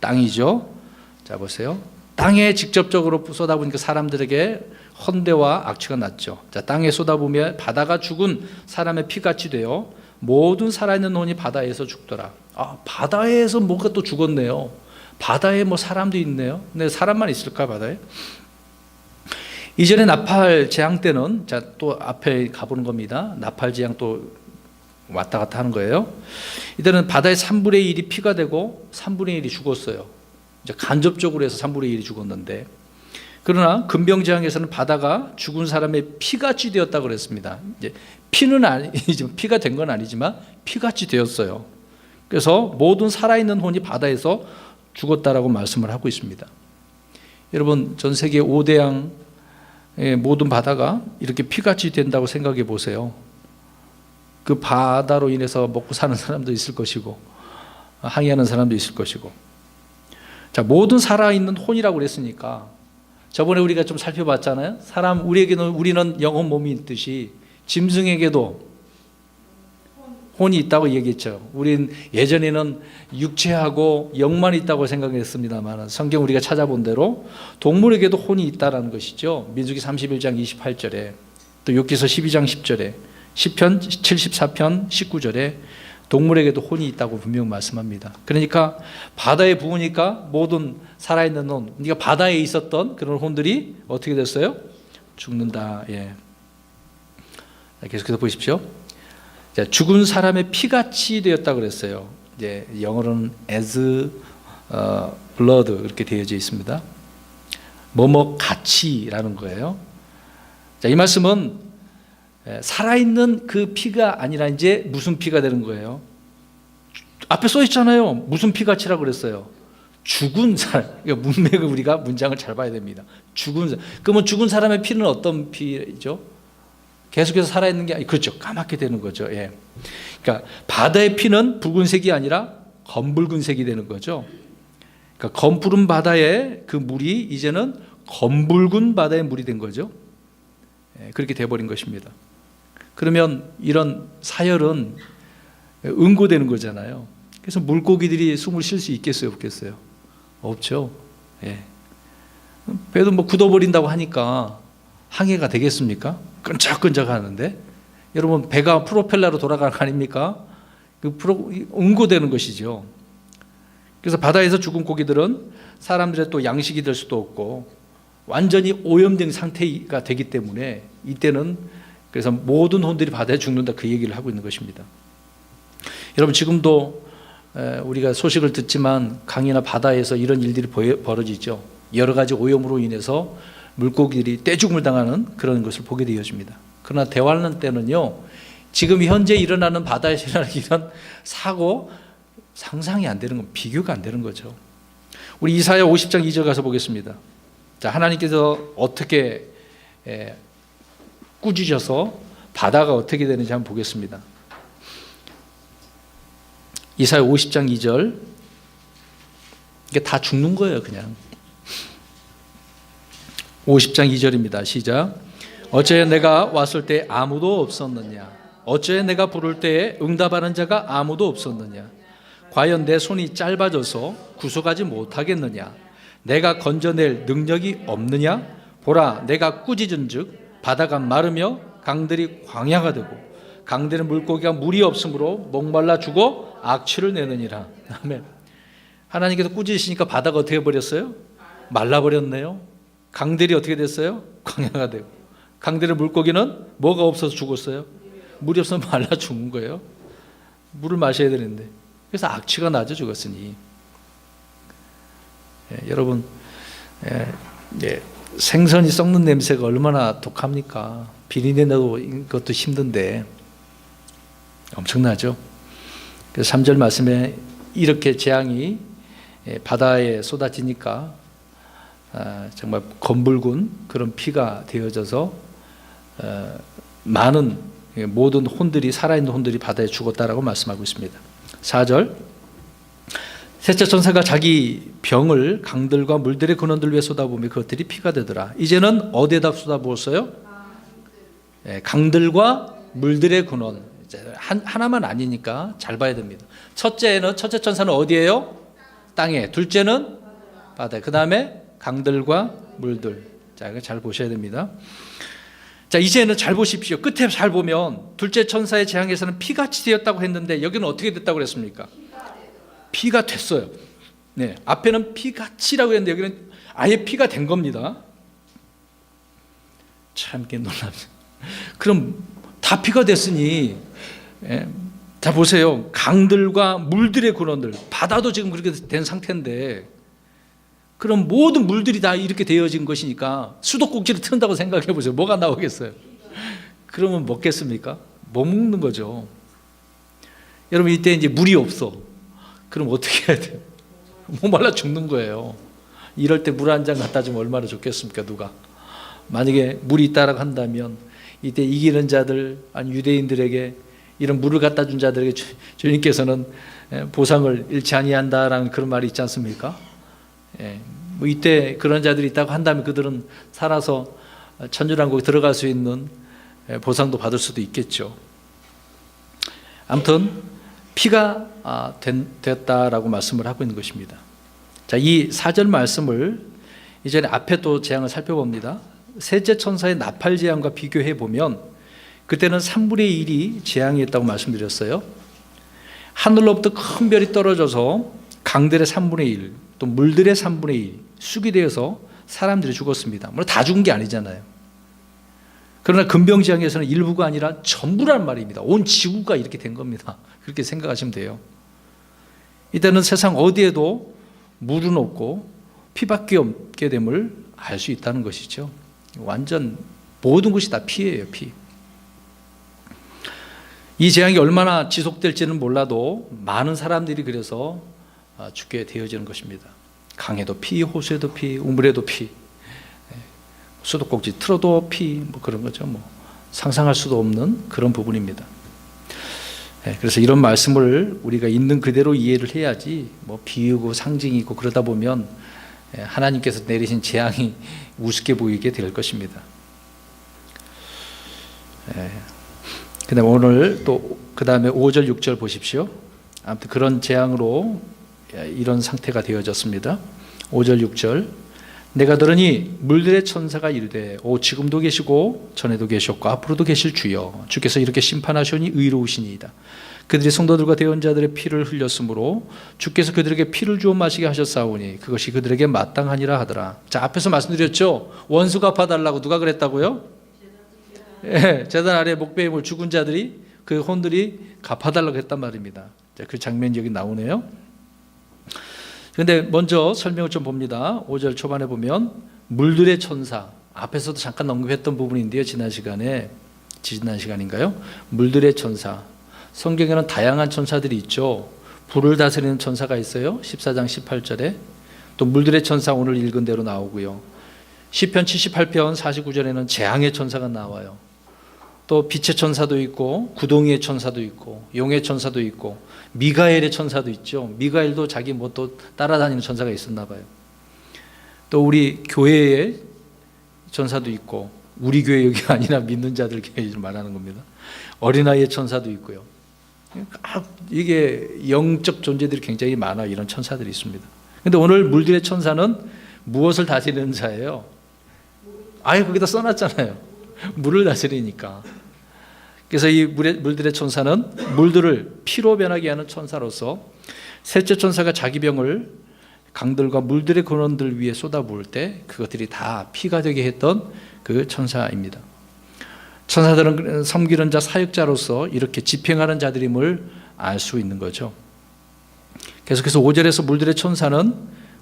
S1: 땅이죠. 자 보세요. 땅에 직접적으로 쏟아부으니까 사람들에게 헌대와 악취가 났죠. 자 땅에 쏟아부으면 바다가 죽은 사람의 피같이 되어 모든 살아있는 혼이 바다에서 죽더라. 바다에서 뭐가 또 죽었네요. 바다에 뭐 사람도 있네요. 근데 사람만 있을까 바다에? 이전에 나팔 재앙 때는, 자 또 앞에 가보는 겁니다. 나팔 재앙 또 왔다 갔다 하는 거예요. 이때는 바다의 3분의 1이 피가 되고 3분의 1이 죽었어요. 이제 간접적으로 해서 3분의 1이 죽었는데, 그러나 금병 재앙에서는 바다가 죽은 사람의 피같이 되었다고 그랬습니다. 이제 피는 아니지만, 피가 된 건 아니지만 피같이 되었어요. 그래서 모든 살아있는 혼이 바다에서 죽었다라고 말씀을 하고 있습니다. 여러분, 전 세계 5대양 모든 바다가 이렇게 피같이 된다고 생각해 보세요. 그 바다로 인해서 먹고 사는 사람도 있을 것이고 항해하는 사람도 있을 것이고, 자 모든 살아있는 혼이라고 그랬으니까 저번에 우리가 좀 살펴봤잖아요. 우리는 영혼 몸이 있듯이 짐승에게도 혼이 있다고 얘기했죠. 우린 예전에는 육체하고 영만 있다고 생각했습니다만 성경 우리가 찾아본 대로 동물에게도 혼이 있다는 것이죠. 민수기 31장 28절에, 또 욥기서 12장 10절에, 시편 74편 19절에 동물에게도 혼이 있다고 분명 말씀합니다. 그러니까 바다에 부으니까 모든 살아있는 혼, 그러니까 바다에 있었던 그런 혼들이 어떻게 됐어요? 죽는다. 예. 계속해서 보십시오. 자, 죽은 사람의 피같이 되었다고 그랬어요. 이제 영어로는 as blood 이렇게 되어져 있습니다. 뭐뭐 같이라는 거예요. 자, 이 말씀은 살아있는 그 피가 아니라 이제 무슨 피가 되는 거예요? 앞에 써 있잖아요. 무슨 피같이라고 그랬어요? 죽은 사람. 그러니까 문맥을 우리가 문장을 잘 봐야 됩니다. 죽은 사람. 그러면 죽은 사람의 피는 어떤 피죠? 계속해서 살아있는 게 그렇죠. 까맣게 되는 거죠. 예. 그러니까 바다의 피는 붉은색이 아니라 검붉은색이 되는 거죠. 그러니까 검푸른 바다의 그 물이 이제는 검붉은 바다의 물이 된 거죠. 예, 그렇게 돼버린 것입니다. 그러면 이런 사열은 응고되는 거잖아요. 그래서 물고기들이 숨을 쉴 수 있겠어요, 없겠어요? 없죠. 예. 배도 뭐 굳어버린다고 하니까 항해가 되겠습니까? 끈적끈적 하는데, 여러분 배가 프로펠러로 돌아가는 거 아닙니까? 응고되는 것이죠. 그래서 바다에서 죽은 고기들은 사람들의 또 양식이 될 수도 없고 완전히 오염된 상태가 되기 때문에 이때는 그래서 모든 혼들이 바다에 죽는다, 그 얘기를 하고 있는 것입니다. 여러분 지금도 우리가 소식을 듣지만 강이나 바다에서 이런 일들이 벌어지죠. 여러 가지 오염으로 인해서 물고기들이 떼죽음을 당하는 그런 것을 보게 되어집니다. 그러나 대환란 때는요, 지금 현재 일어나는 바다에서 일어나는 이런 사고 상상이 안 되는 건, 비교가 안 되는 거죠. 우리 이사야 50장 2절 가서 보겠습니다. 자, 하나님께서 어떻게 꾸짖어서 바다가 어떻게 되는지 한번 보겠습니다. 이사야 50장 2절. 이게 다 죽는 거예요, 그냥. 50장 2절입니다. 시작. 어째 내가 왔을 때 아무도 없었느냐? 어째 내가 부를 때에 응답하는 자가 아무도 없었느냐? 과연 내 손이 짧아져서 구속하지 못하겠느냐? 내가 건져낼 능력이 없느냐? 보라, 내가 꾸짖은즉 바다가 마르며 강들이 광야가 되고 강들은 물고기가 물이 없으므로 목말라 죽어 악취를 내느니라. 아멘. 하나님께서 꾸짖으시니까 바다가 어떻게 버렸어요? 말라버렸네요. 강들이 어떻게 됐어요? 광야가 되고 강들의 물고기는 뭐가 없어서 죽었어요? 물이 없어서 말라 죽은 거예요. 물을 마셔야 되는데. 그래서 악취가 나죠, 죽었으니. 여러분, 생선이 썩는 냄새가 얼마나 독합니까? 비린내 나도 이것도 힘든데 엄청나죠. 그래서 3절 말씀에 이렇게 재앙이 바다에 쏟아지니까 정말 검붉은 그런 피가 되어져서 많은 모든 혼들이, 살아있는 혼들이 바다에 죽었다라고 말씀하고 있습니다. 4절, 셋째 천사가 자기 병을 강들과 물들의 근원들 위에 쏟아부으며 그것들이 피가 되더라. 이제는 어디에다 쏟아부었어요? 강들과 물들의 근원. 하나만 아니니까 잘 봐야 됩니다. 첫째 천사는 어디예요? 땅에. 둘째는 바다에. 그 다음에 강들과 물들. 자, 이거 잘 보셔야 됩니다. 자, 이제는 잘 보십시오. 끝에 잘 보면 둘째 천사의 재앙에서는 피같이 되었다고 했는데 여기는 어떻게 됐다고 그랬습니까? 피가 됐어요. 네, 앞에는 피같이라고 했는데 여기는 아예 피가 된 겁니다. 참 놀랍죠. 그럼 다 피가 됐으니, 자 보세요. 강들과 물들의 근원들, 바다도 지금 그렇게 된 상태인데, 그럼 모든 물들이 다 이렇게 되어진 것이니까 수도꼭지를 트는다고 생각해 보세요. 뭐가 나오겠어요? 그러면 먹겠습니까? 못 먹는 거죠. 여러분, 이때 이제 물이 없어. 그럼 어떻게 해야 돼요? 목말라 죽는 거예요. 이럴 때 물 한 잔 갖다 주면 얼마나 좋겠습니까? 누가? 만약에 물이 있다라고 한다면 이때 이기는 자들, 아니 유대인들에게 이런 물을 갖다 준 자들에게 주님께서는 보상을 잃지 아니한다라는 그런 말이 있지 않습니까? 뭐 이때 그런 자들이 있다고 한다면 그들은 살아서 천주랑국에 들어갈 수 있는 보상도 받을 수도 있겠죠. 아무튼 피가 됐다라고 말씀을 하고 있는 것입니다. 자, 이 4절 말씀을 이전에 앞에 또 재앙을 살펴봅니다. 셋째 천사의 나팔 재앙과 비교해 보면 그때는 3분의 1이 재앙이었다고 말씀드렸어요. 하늘로부터 큰 별이 떨어져서 강들의 3분의 1, 또 물들의 3분의 1 쑥이 되어서 사람들이 죽었습니다. 물론 다 죽은 게 아니잖아요. 그러나 금병재앙에서는 일부가 아니라 전부란 말입니다. 온 지구가 이렇게 된 겁니다. 그렇게 생각하시면 돼요. 이때는 세상 어디에도 물은 없고 피밖에 없게 됨을 알 수 있다는 것이죠. 완전 모든 것이 다 피예요, 피. 이 재앙이 얼마나 지속될지는 몰라도 많은 사람들이 그래서 죽게 되어지는 것입니다. 강에도 피, 호수에도 피, 우물에도 피, 수도꼭지 틀어도 피, 뭐 그런 거죠. 뭐 상상할 수도 없는 그런 부분입니다. 그래서 이런 말씀을 우리가 있는 그대로 이해를 해야지 뭐 비유고 상징이 있고 그러다 보면 하나님께서 내리신 재앙이 우습게 보이게 될 것입니다. 그다음에 오늘 또 그다음에 5절 6절 보십시오. 아무튼 그런 재앙으로 이런 상태가 되어졌습니다. 5절 6절, 내가 들으니 물들의 천사가 이르되 오 지금도 계시고 전에도 계셨고 앞으로도 계실 주여, 주께서 이렇게 심판하시니 의로우시니이다. 그들이 성도들과 대언자들의 피를 흘렸으므로 주께서 그들에게 피를 주어 마시게 하셨사오니 그것이 그들에게 마땅하니라 하더라. 자, 앞에서 말씀드렸죠. 원수 갚아달라고 누가 그랬다고요? 제단 아래 목베임을 죽은 자들이, 그 혼들이 갚아달라고 했단 말입니다. 자, 그 장면이 여기 나오네요. 그런데 먼저 설명을 좀 봅니다. 5절 초반에 보면 물들의 천사, 앞에서도 잠깐 언급했던 부분인데요. 지난 시간인가요? 물들의 천사. 성경에는 다양한 천사들이 있죠. 불을 다스리는 천사가 있어요. 14장 18절에. 또 물들의 천사 오늘 읽은 대로 나오고요. 시편 78편 49절에는 재앙의 천사가 나와요. 또 빛의 천사도 있고 구동이의 천사도 있고 용의 천사도 있고 미가엘의 천사도 있죠. 미가엘도 자기 뭐 또 따라다니는 천사가 있었나 봐요. 또 우리 교회의 천사도 있고, 우리 교회 여기 아니라 믿는 자들 교회를 말하는 겁니다. 어린아이의 천사도 있고요. 이게 영적 존재들이 굉장히 많아. 이런 천사들이 있습니다. 그런데 오늘 물들의 천사는 무엇을 다스리는 자예요? 아예 거기다 써놨잖아요. 물을 다스리니까. 그래서 이 물들의 천사는 물들을 피로 변하게 하는 천사로서, 셋째 천사가 자기 병을 강들과 물들의 근원들 위에 쏟아부을 때 그것들이 다 피가 되게 했던 그 천사입니다. 천사들은 섬기는 자, 사역자로서 이렇게 집행하는 자들임을 알 수 있는 거죠. 계속해서 5절에서 물들의 천사는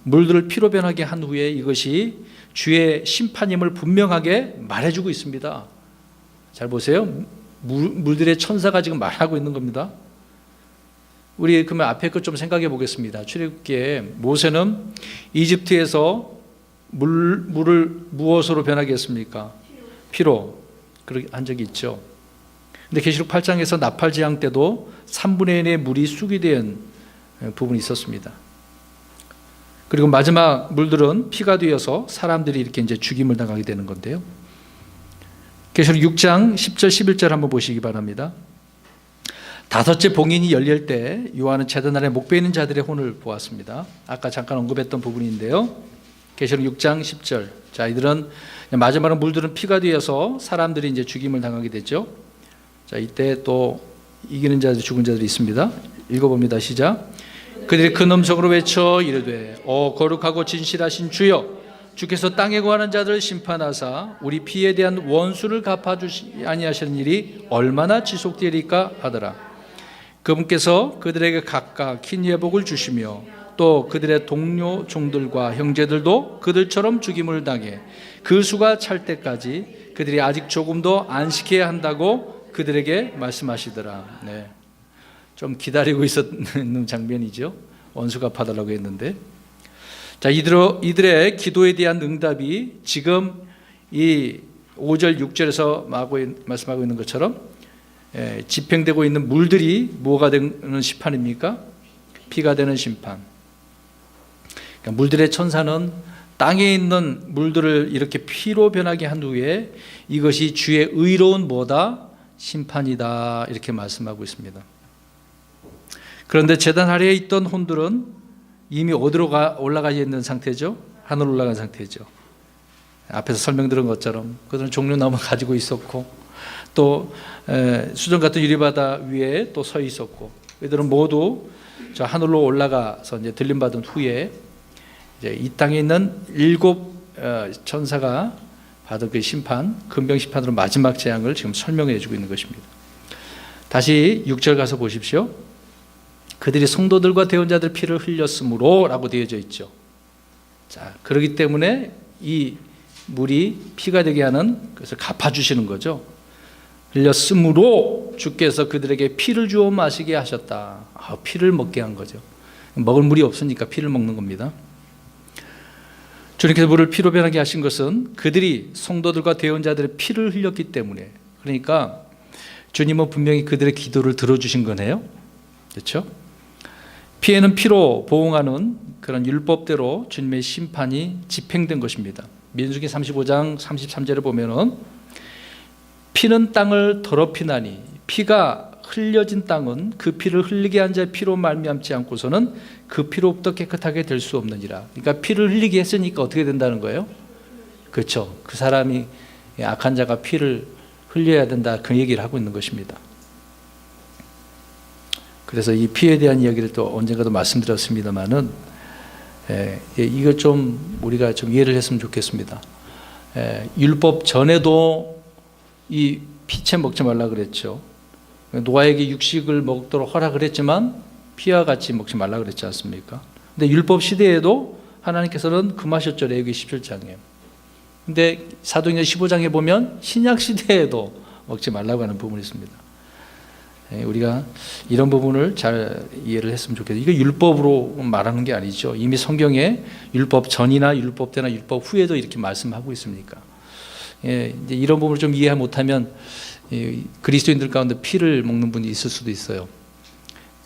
S1: 물들을 피로 변하게 한 후에 이것이 주의 심판임을 분명하게 말해주고 있습니다. 잘 보세요. 물들의 천사가 지금 말하고 있는 겁니다. 우리 그러면 앞에 것 좀 생각해 보겠습니다. 출애굽기에 모세는 이집트에서 물을 무엇으로 변하게 했습니까? 피로. 그렇게 한 적이 있죠. 근데 계시록 8장에서 나팔 재앙 때도 3분의 1의 물이 쑥이 된 부분이 있었습니다. 그리고 마지막 물들은 피가 되어서 사람들이 이렇게 이제 죽임을 당하게 되는 건데요. 계시록 6장 10절 11절 한번 보시기 바랍니다. 다섯째 봉인이 열릴 때 요한은 제단 아래 목 베이는 자들의 혼을 보았습니다. 아까 잠깐 언급했던 부분인데요. 계시록 6장 10절. 자, 이들은 마지막으로 물들은 피가 되어서 사람들이 이제 죽임을 당하게 됐죠. 자, 이때 또 이기는 자들, 죽은 자들이 있습니다. 읽어봅니다. 시작. 그들이 큰 음성으로 외쳐 이르되 거룩하고 진실하신 주여, 주께서 땅에 거하는 자들을 심판하사 우리 피에 대한 원수를 갚아주시 아니하시는 일이 얼마나 지속되리까 하더라. 그분께서 그들에게 각각 긴 예복을 주시며 또 그들의 동료 종들과 형제들도 그들처럼 죽임을 당해 그 수가 찰 때까지 그들이 아직 조금도 안식해야 한다고 그들에게 말씀하시더라. 네. 좀 기다리고 있었는 장면이죠. 원수 갚아달라고 했는데, 자, 이들의 기도에 대한 응답이 지금 이 5절 6절에서 말씀하고 있는 것처럼 집행되고 있는 물들이 뭐가 되는 심판입니까? 피가 되는 심판. 그러니까 물들의 천사는 땅에 있는 물들을 이렇게 피로 변하게 한 후에 이것이 주의 의로운 뭐다? 심판이다. 이렇게 말씀하고 있습니다. 그런데 제단 아래에 있던 혼들은 이미 어디로 올라가 있는 상태죠? 하늘로 올라간 상태죠. 앞에서 설명드린 것처럼 그들은 종려나무 가지고 있었고, 또 수정 같은 유리바다 위에 또 서 있었고, 이들은 모두 저 하늘로 올라가서 이제 들림받은 후에 이제 이 땅에 있는 7 천사가 받은 그 심판, 금병 심판으로 마지막 재앙을 지금 설명해 주고 있는 것입니다. 다시 6절 가서 보십시오. 그들이 성도들과 대언자들 피를 흘렸으므로 라고 되어져 있죠. 자, 그렇기 때문에 이 물이 피가 되게 하는 것을 갚아주시는 거죠. 흘렸으므로 주께서 그들에게 피를 주어 마시게 하셨다. 피를 먹게 한 거죠. 먹을 물이 없으니까 피를 먹는 겁니다. 주님께서 물을 피로 변하게 하신 것은 그들이 성도들과 대언자들의 피를 흘렸기 때문에, 그러니까 주님은 분명히 그들의 기도를 들어주신 거네요. 그렇죠? 피에는 피로 보응하는 그런 율법대로 주님의 심판이 집행된 것입니다. 민수기 35장 33절에 보면은 피는 땅을 더럽히나니 피가 흘려진 땅은 그 피를 흘리게 한 자의 피로 말미암지 않고서는 그 피로부터 깨끗하게 될 수 없느니라. 그러니까 피를 흘리게 했으니까 어떻게 된다는 거예요? 그렇죠. 그 사람이, 악한 자가 피를 흘려야 된다, 그 얘기를 하고 있는 것입니다. 그래서 이 피에 대한 이야기를 또 언젠가도 말씀드렸습니다만은, 이거 좀 우리가 좀 이해를 했으면 좋겠습니다. 율법 전에도 이 피채 먹지 말라 그랬죠. 노아에게 육식을 먹도록 허락을 했지만 피와 같이 먹지 말라 그랬지 않습니까? 근데 율법 시대에도 하나님께서는 금하셨죠. 레위기 17장에. 근데 사도행전 15장에 보면 신약 시대에도 먹지 말라고 하는 부분이 있습니다. 우리가 이런 부분을 잘 이해를 했으면 좋겠어요. 이거 율법으로 말하는 게 아니죠. 이미 성경에 율법 전이나 율법 때나 율법 후에도 이렇게 말씀하고 있으니까. 이제 이런 부분을 좀 이해 못하면 그리스도인들 가운데 피를 먹는 분이 있을 수도 있어요.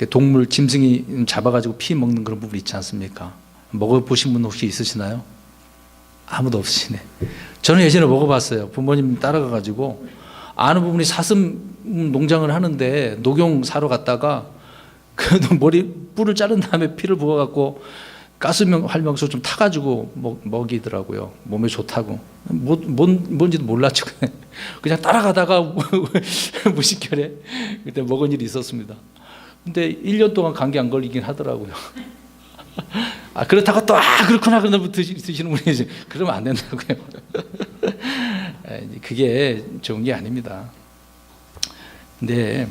S1: 동물, 짐승이 잡아가지고 피 먹는 그런 부분 있지 않습니까? 먹어보신 분 혹시 있으시나요? 아무도 없으시네. 저는 예전에 먹어봤어요. 부모님 따라가가지고 아는 부분이 사슴 농장을 하는데 녹용 사러 갔다가 그 머리 뿔을 자른 다음에 피를 부어갖고 활명수 좀 타가지고 먹이더라고요. 몸에 좋다고. 뭔지도 몰랐죠. 그냥 따라가다가 무식결에 그때 먹은 일이 있었습니다. 근데 1년 동안 감기 안 걸리긴 하더라고요. 그렇다고 또 그렇구나 그러면 드시는 분이 이제 그러면 안 된다고요. 그게 좋은 게 아닙니다. 근데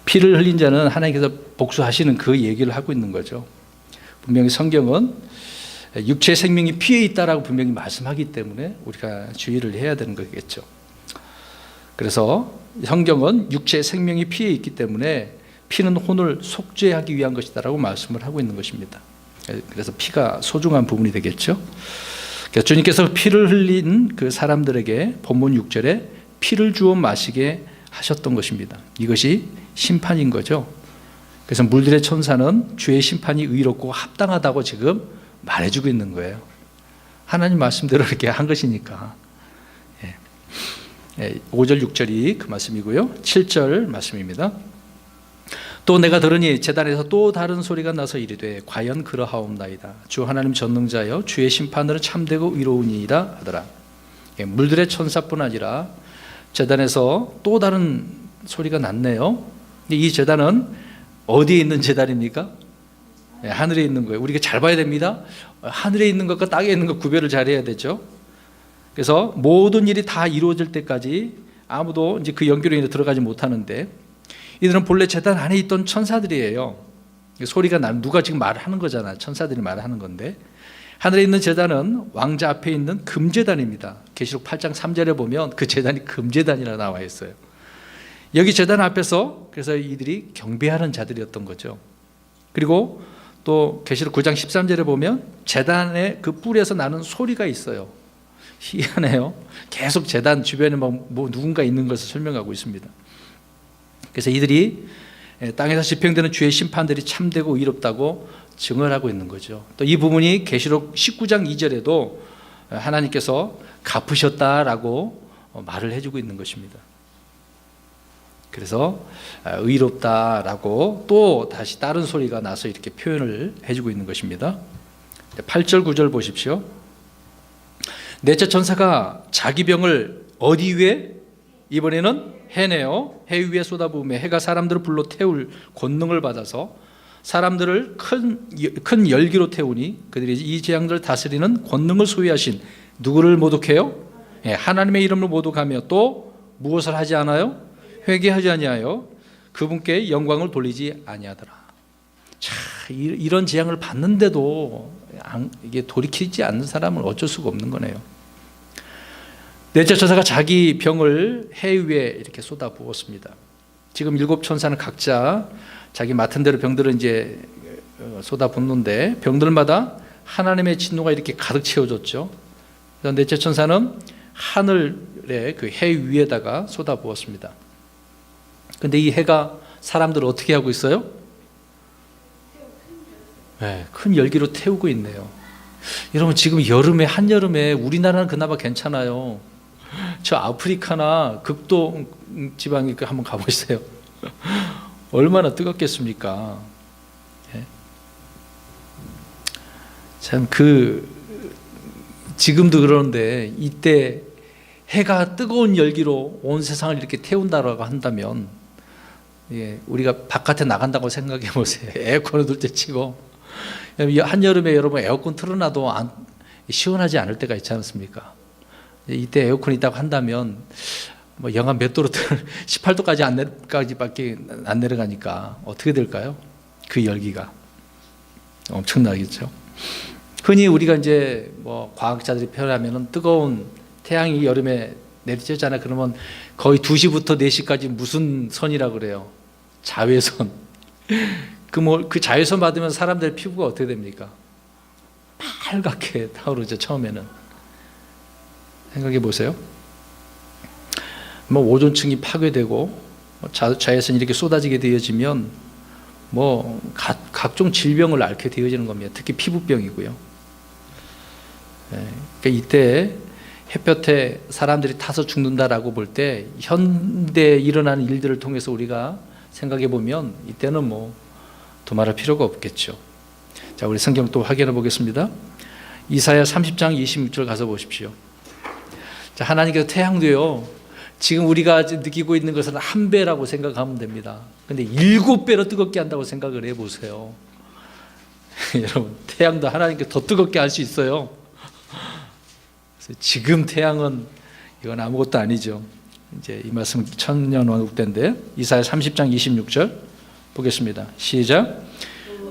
S1: 피를 흘린 자는 하나님께서 복수하시는 그 얘기를 하고 있는 거죠. 분명히 성경은 육체의 생명이 피에 있다라고 분명히 말씀하기 때문에 우리가 주의를 해야 되는 거겠죠. 그래서 성경은 육체의 생명이 피에 있기 때문에 피는 혼을 속죄하기 위한 것이다라고 말씀을 하고 있는 것입니다. 그래서 피가 소중한 부분이 되겠죠. 주님께서 피를 흘린 그 사람들에게 본문 6절에 피를 주어 마시게 하셨던 것입니다. 이것이 심판인 거죠. 그래서 물들의 천사는 주의 심판이 의롭고 합당하다고 지금 말해주고 있는 거예요. 하나님 말씀대로 이렇게 한 것이니까. 5절 6절이 그 말씀이고요. 7절 말씀입니다. 또 내가 들으니 제단에서 또 다른 소리가 나서 이르되 과연 그러하옵나이다. 주 하나님 전능자여 주의 심판으로 참되고 의로우니이다 하더라. 물들의 천사뿐 아니라 제단에서 또 다른 소리가 났네요. 이 제단은 어디에 있는 제단입니까? 하늘에 있는 거예요. 우리가 잘 봐야 됩니다. 하늘에 있는 것과 땅에 있는 것 구별을 잘 해야 되죠. 그래서 모든 일이 다 이루어질 때까지 아무도 이제 그 연결로 인해 들어가지 못하는데 이들은 본래 제단 안에 있던 천사들이에요. 소리가 나면 누가 지금 말을 하는 거잖아요. 천사들이 말을 하는 건데 하늘에 있는 제단은 왕자 앞에 있는 금제단입니다. 계시록 8장 3절에 보면 그 제단이 금제단이라 나와 있어요. 여기 제단 앞에서 그래서 이들이 경배하는 자들이었던 거죠. 그리고 또 계시록 9장 13절에 보면 제단의 그 뿔에서 나는 소리가 있어요. 희한해요. 계속 제단 주변에 뭐 누군가 있는 것을 설명하고 있습니다. 그래서 이들이 땅에서 집행되는 주의 심판들이 참되고 의롭다고 증언을 하고 있는 거죠. 또 이 부분이 계시록 19장 2절에도 하나님께서 갚으셨다라고 말을 해주고 있는 것입니다. 그래서 의롭다라고 또 다시 다른 소리가 나서 이렇게 표현을 해주고 있는 것입니다. 8절 9절 보십시오. 넷째 천사가 자기 병을 어디 위에? 이번에는 해네요. 해 위에 쏟아부으며 해가 사람들을 불러 태울 권능을 받아서 사람들을 큰 열기로 태우니 그들이 이 재앙들을 다스리는 권능을 소유하신 누구를 모독해요? 하나님의 이름을 모독하며 또 무엇을 하지 않아요? 회개하지 아니하여 그분께 영광을 돌리지 아니하더라. 자, 이런 재앙을 받는데도 이게 돌이키지 않는 사람은 어쩔 수가 없는 거네요. 넷째 천사가 자기 병을 해 위에 이렇게 쏟아 부었습니다. 지금 7 천사는 각자 자기 맡은 대로 병들을 이제 쏟아 붓는데 병들마다 하나님의 진노가 이렇게 가득 채워졌죠. 그래서 넷째 천사는 하늘의 그 해 위에다가 쏟아 부었습니다. 근데 이 해가 사람들을 어떻게 하고 있어요? 큰 열기로 태우고 있네요. 여러분 지금 여름에 한여름에 우리나라는 그나마 괜찮아요. 저 아프리카나 극도 지방에 한번 가보세요. 얼마나 뜨겁겠습니까? 참 지금도 그러는데 이때 해가 뜨거운 열기로 온 세상을 이렇게 태운다라고 한다면 우리가 바깥에 나간다고 생각해 보세요. 에어컨을 둘째 치고 한여름에 여러분 에어컨 틀어놔도 시원하지 않을 때가 있지 않습니까? 이때 에어컨이 있다고 한다면 뭐 영하 몇 도로 18도까지밖에 안 내려가니까 어떻게 될까요? 그 열기가 엄청나겠죠. 흔히 우리가 이제 뭐 과학자들이 표현하면은 뜨거운 태양이 여름에 내리쬐잖아요. 그러면 거의 2시부터 4시까지 무슨 선이라고 그래요? 자외선. 그 자외선 받으면 사람들 피부가 어떻게 됩니까? 빨갛게 타오르죠. 처음에는. 생각해 보세요. 뭐 오존층이 파괴되고 자외선이 이렇게 쏟아지게 되어지면 뭐 각종 질병을 앓게 되어지는 겁니다. 특히 피부병이고요. 그러니까 이때 햇볕에 사람들이 타서 죽는다라고 볼 때 현대에 일어나는 일들을 통해서 우리가 생각해 보면 이때는 뭐 두말할 필요가 없겠죠. 자, 우리 성경 또 확인해 보겠습니다. 이사야 30장 26절 가서 보십시오. 자, 하나님께서 태양도요, 지금 우리가 느끼고 있는 것은 한 배라고 생각하면 됩니다. 근데 7배로 뜨겁게 한다고 생각을 해 보세요. 여러분, 태양도 하나님께 더 뜨겁게 할 수 있어요. 그래서 지금 태양은 이건 아무것도 아니죠. 이제 이 말씀 천년왕국대인데 이사야 30장 26절 보겠습니다. 시작.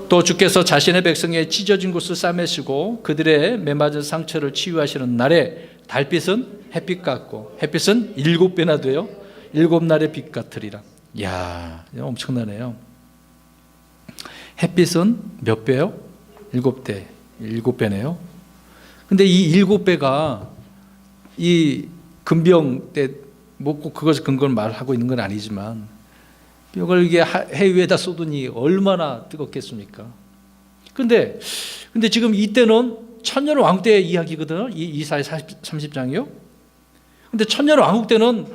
S1: 또 주께서 자신의 백성의 찢어진 곳을 싸매시고 그들의 매맞은 상처를 치유하시는 날에 달빛은 햇빛 같고 햇빛은 7배나 돼요. 7날의 빛 같으리라. 이야, 엄청나네요. 햇빛은 몇 배요? 7배. 7배네요. 근데 이 7배가 이 금병 때 뭐 그것을 근거로 말하고 있는 건 아니지만 벽을 이게 해 위에다 쏟으니 얼마나 뜨겁겠습니까? 근데 지금 이때는 천년왕국 때 이야기거든요. 이사야 30장이요. 근데 천년왕국 때는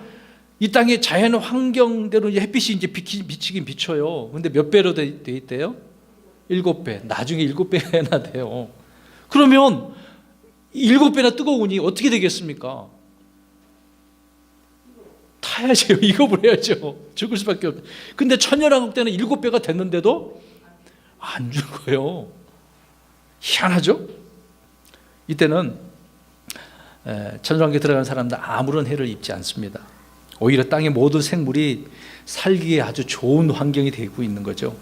S1: 이 땅의 자연 환경대로 이제 햇빛이 이제 비치긴 비쳐요. 근데 몇 배로 돼 있대요? 7배. 나중에 7배나 돼요. 그러면 7배나 뜨거우니 어떻게 되겠습니까? 타야죠. 이겁을 해야죠. 죽을 수밖에 없죠. 근데 천년왕국 때는 7배가 됐는데도 안 죽어요. 희한하죠? 이때는 천년왕국에 들어간 사람들 아무런 해를 입지 않습니다. 오히려 땅의 모든 생물이 살기에 아주 좋은 환경이 되고 있는 거죠.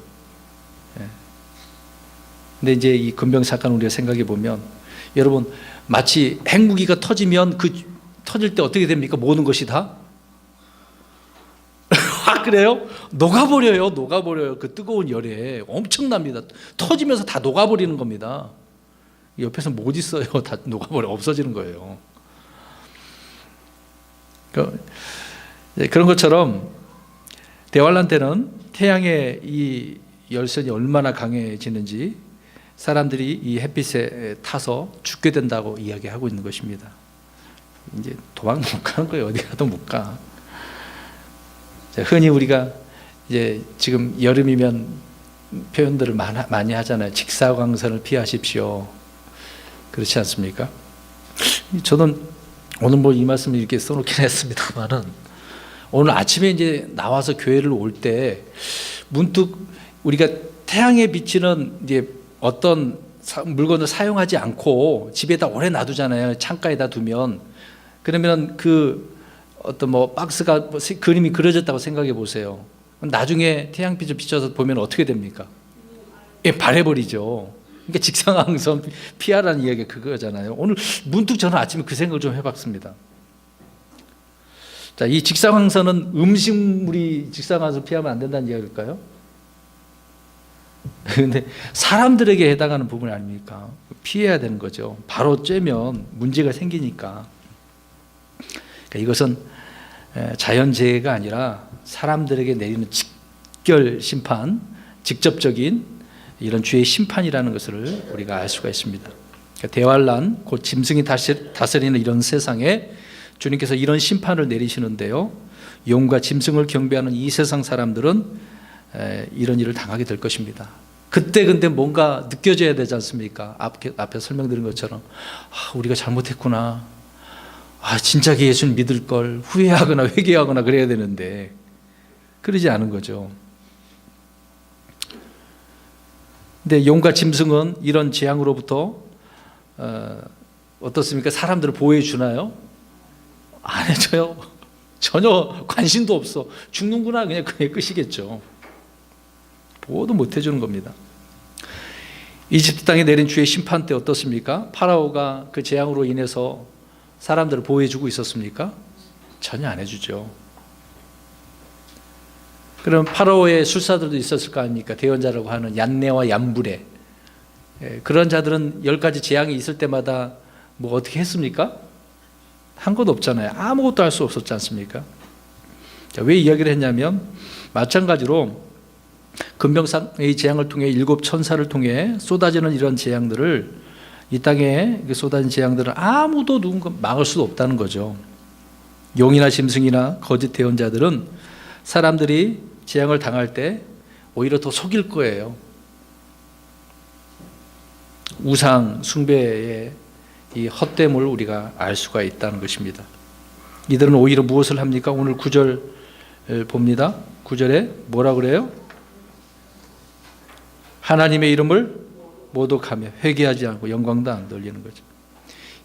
S1: 근데 이제 이 금병 사건 우리가 생각해 보면 여러분 마치 핵무기가 터지면 터질 때 어떻게 됩니까? 모든 것이 다 그래요? 녹아버려요. 그 뜨거운 열에 엄청납니다. 터지면서 다 녹아버리는 겁니다. 옆에서 못 있어요. 다 녹아버려 없어지는 거예요. 그런 것처럼 대환란 때는 태양의 이 열선이 얼마나 강해지는지 사람들이 이 햇빛에 타서 죽게 된다고 이야기하고 있는 것입니다. 이제 도망 못 가는 거예요. 어디 가도 못 가. 흔히 우리가 이제 지금 여름이면 표현들을 많이 하잖아요. 직사광선을 피하십시오. 그렇지 않습니까? 저는 오늘 뭐 이 말씀을 이렇게 써놓긴 했습니다만은 오늘 아침에 이제 나와서 교회를 올 때 문득 우리가 태양에 비치는 이제 어떤 물건을 사용하지 않고 집에다 오래 놔두잖아요. 창가에다 두면 그러면 그 어떤 뭐 박스가 그림이 그려졌다고 생각해 보세요. 나중에 태양빛을 비춰서 보면 어떻게 됩니까? 예, 바래버리죠. 그러니까 직사광선 피하라는 이야기가 그거잖아요. 오늘 문득 저는 아침에 그 생각을 좀 해봤습니다. 자, 이 직사광선은 음식물이 직사광선 피하면 안 된다는 이야기일까요? 그런데 사람들에게 해당하는 부분 아닙니까? 피해야 되는 거죠. 바로 쬐면 문제가 생기니까. 그러니까 이것은 자연재해가 아니라 사람들에게 내리는 직결 심판, 직접적인 이런 주의 심판이라는 것을 우리가 알 수가 있습니다. 그러니까 대환란, 곧 짐승이 다스리는 이런 세상에 주님께서 이런 심판을 내리시는데요. 용과 짐승을 경배하는 이 세상 사람들은 이런 일을 당하게 될 것입니다. 그때 근데 뭔가 느껴져야 되지 않습니까? 앞에 설명드린 것처럼 우리가 잘못했구나. 진짜 예수를 믿을 걸 후회하거나 회개하거나 그래야 되는데 그러지 않은 거죠. 근데 용과 짐승은 이런 재앙으로부터 어떻습니까? 사람들을 보호해 주나요? 안 해줘요. 전혀 관심도 없어. 죽는구나 그냥 그게 끝이겠죠. 보호도 못 해주는 겁니다. 이집트 땅에 내린 주의 심판 때 어떻습니까? 파라오가 그 재앙으로 인해서 사람들을 보호해주고 있었습니까? 전혀 안 해주죠. 그럼 파라오의 술사들도 있었을 거 아닙니까? 대언자라고 하는 얀네와 얀브레. 그런 자들은 10가지 재앙이 있을 때마다 뭐 어떻게 했습니까? 한 것도 없잖아요. 아무것도 할 수 없었지 않습니까? 자, 왜 이야기를 했냐면 마찬가지로 금병상의 재앙을 통해 일곱 천사를 통해 쏟아지는 이런 재앙들을 이 땅에 쏟아진 재앙들을 아무도 누군가 막을 수도 없다는 거죠. 용이나 짐승이나 거짓 대언자들은 사람들이 재앙을 당할 때 오히려 더 속일 거예요. 우상 숭배의 이 헛됨을 우리가 알 수가 있다는 것입니다. 이들은 오히려 무엇을 합니까? 오늘 9절 봅니다. 9절에 뭐라 그래요? 하나님의 이름을 모독하며 회개하지 않고 영광도 안 돌리는 거죠.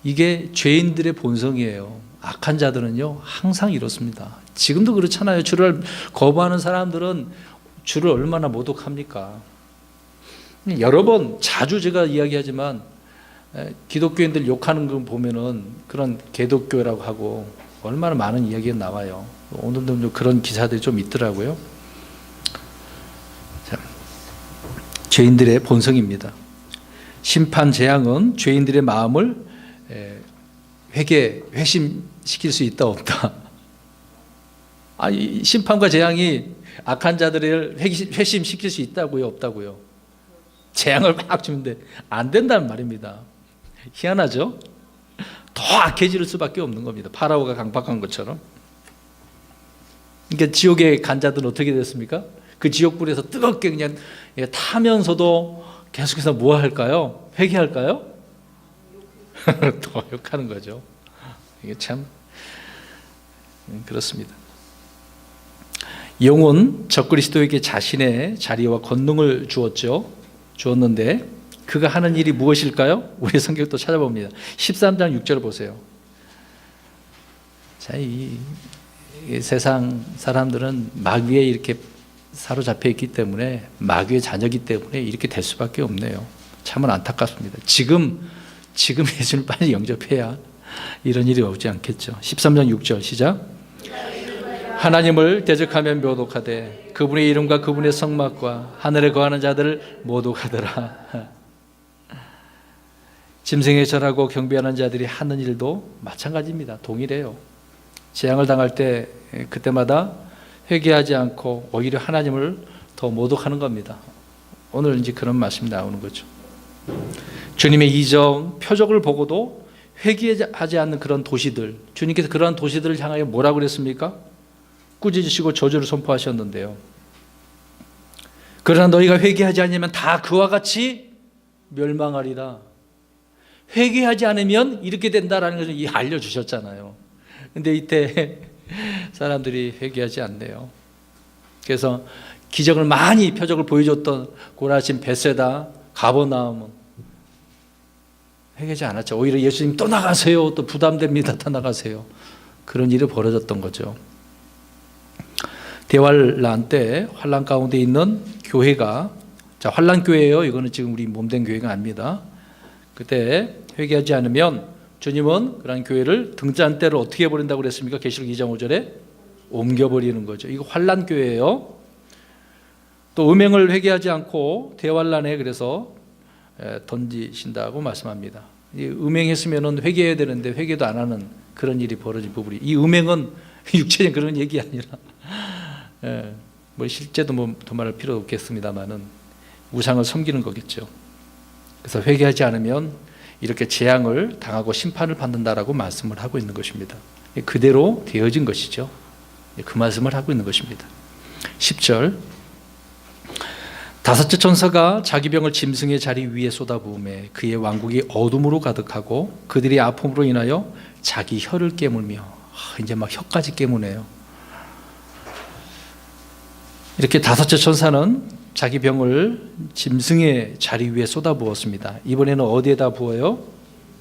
S1: 이게 죄인들의 본성이에요. 악한 자들은요 항상 이렇습니다. 지금도 그렇잖아요. 주를 거부하는 사람들은 주를 얼마나 모독합니까? 여러 번 자주 제가 이야기하지만 기독교인들 욕하는 거 보면은 그런 개독교라고 하고 얼마나 많은 이야기가 나와요. 오늘도 그런 기사들이 좀 있더라고요. 자, 죄인들의 본성입니다. 심판 재앙은 죄인들의 마음을 회심시킬 수 있다 없다. 아니, 심판과 재앙이 악한 자들을 회심시킬 수 있다고요 없다고요? 재앙을 막 주는데 안 된다는 말입니다. 희한하죠? 더 악해질 수밖에 없는 겁니다. 파라오가 강박한 것처럼. 그러니까 지옥에 간 자들은 어떻게 됐습니까? 그 지옥불에서 뜨겁게 그냥 타면서도 계속해서 뭐 할까요? 회개할까요? 더 욕하는 거죠. 이게 참 그렇습니다. 영은 적그리스도에게 자신의 자리와 권능을 주었는데 그가 하는 일이 무엇일까요? 우리 성경도 찾아봅니다. 13장 6절을 보세요. 자, 이 세상 사람들은 마귀에 이렇게 사로잡혀 있기 때문에 마귀의 자녀이기 때문에 이렇게 될 수밖에 없네요. 참은 안타깝습니다. 지금 예수를 빨리 영접해야 이런 일이 오지 않겠죠. 13장 6절 시작. 하나님을 대적하며 모독하되 그분의 이름과 그분의 성막과 하늘에 거하는 자들을 모독하더라. 짐승에 절하고 경배하는 자들이 하는 일도 마찬가지입니다. 동일해요. 재앙을 당할 때 그때마다 회개하지 않고 오히려 하나님을 더 모독하는 겁니다. 오늘 이제 그런 말씀이 나오는 거죠. 주님의 이적, 표적을 보고도 회개하지 않는 그런 도시들, 주님께서 그러한 도시들을 향하여 뭐라고 그랬습니까? 꾸짖으시고 저주를 선포하셨는데요. 그러나 너희가 회개하지 않으면 다 그와 같이 멸망하리라. 회개하지 않으면 이렇게 된다라는 것을 알려주셨잖아요. 근데 이때 사람들이 회개하지 않네요. 그래서 기적을 많이 표적을 보여줬던 고라신, 벳세다, 가버나움은 회개하지 않았죠. 오히려 예수님 또 나가세요. 또 부담됩니다. 또 나가세요. 그런 일이 벌어졌던 거죠. 대환란 때 환란 가운데 있는 교회가, 자, 환란 교회예요. 이거는 지금 우리 몸된 교회가 아닙니다. 그때 회개하지 않으면 주님은 그런 교회를 등잔대를 어떻게 해버린다고 그랬습니까? 계시록 2장 5절에 옮겨버리는 거죠. 이거 환란 교회예요. 또 음행을 회개하지 않고 대환란에 그래서 던지신다고 말씀합니다. 이 음행했으면 회개해야 되는데 회개도 안 하는 그런 일이 벌어진 부분이, 이 음행은 육체적인 그런 얘기 아니라 뭐 실제도 뭐 도말할 필요 없겠습니다만은 우상을 섬기는 거겠죠. 그래서 회개하지 않으면 이렇게 재앙을 당하고 심판을 받는다라고 말씀을 하고 있는 것입니다. 그대로 되어진 것이죠. 그 말씀을 하고 있는 것입니다. 10절, 다섯째 천사가 자기 병을 짐승의 자리 위에 쏟아부으매 그의 왕국이 어둠으로 가득하고 그들이 아픔으로 인하여 자기 혀를 깨물며, 이제 막 혀까지 깨무네요. 이렇게 다섯째 천사는 자기 병을 짐승의 자리 위에 쏟아부었습니다. 이번에는 어디에다 부어요?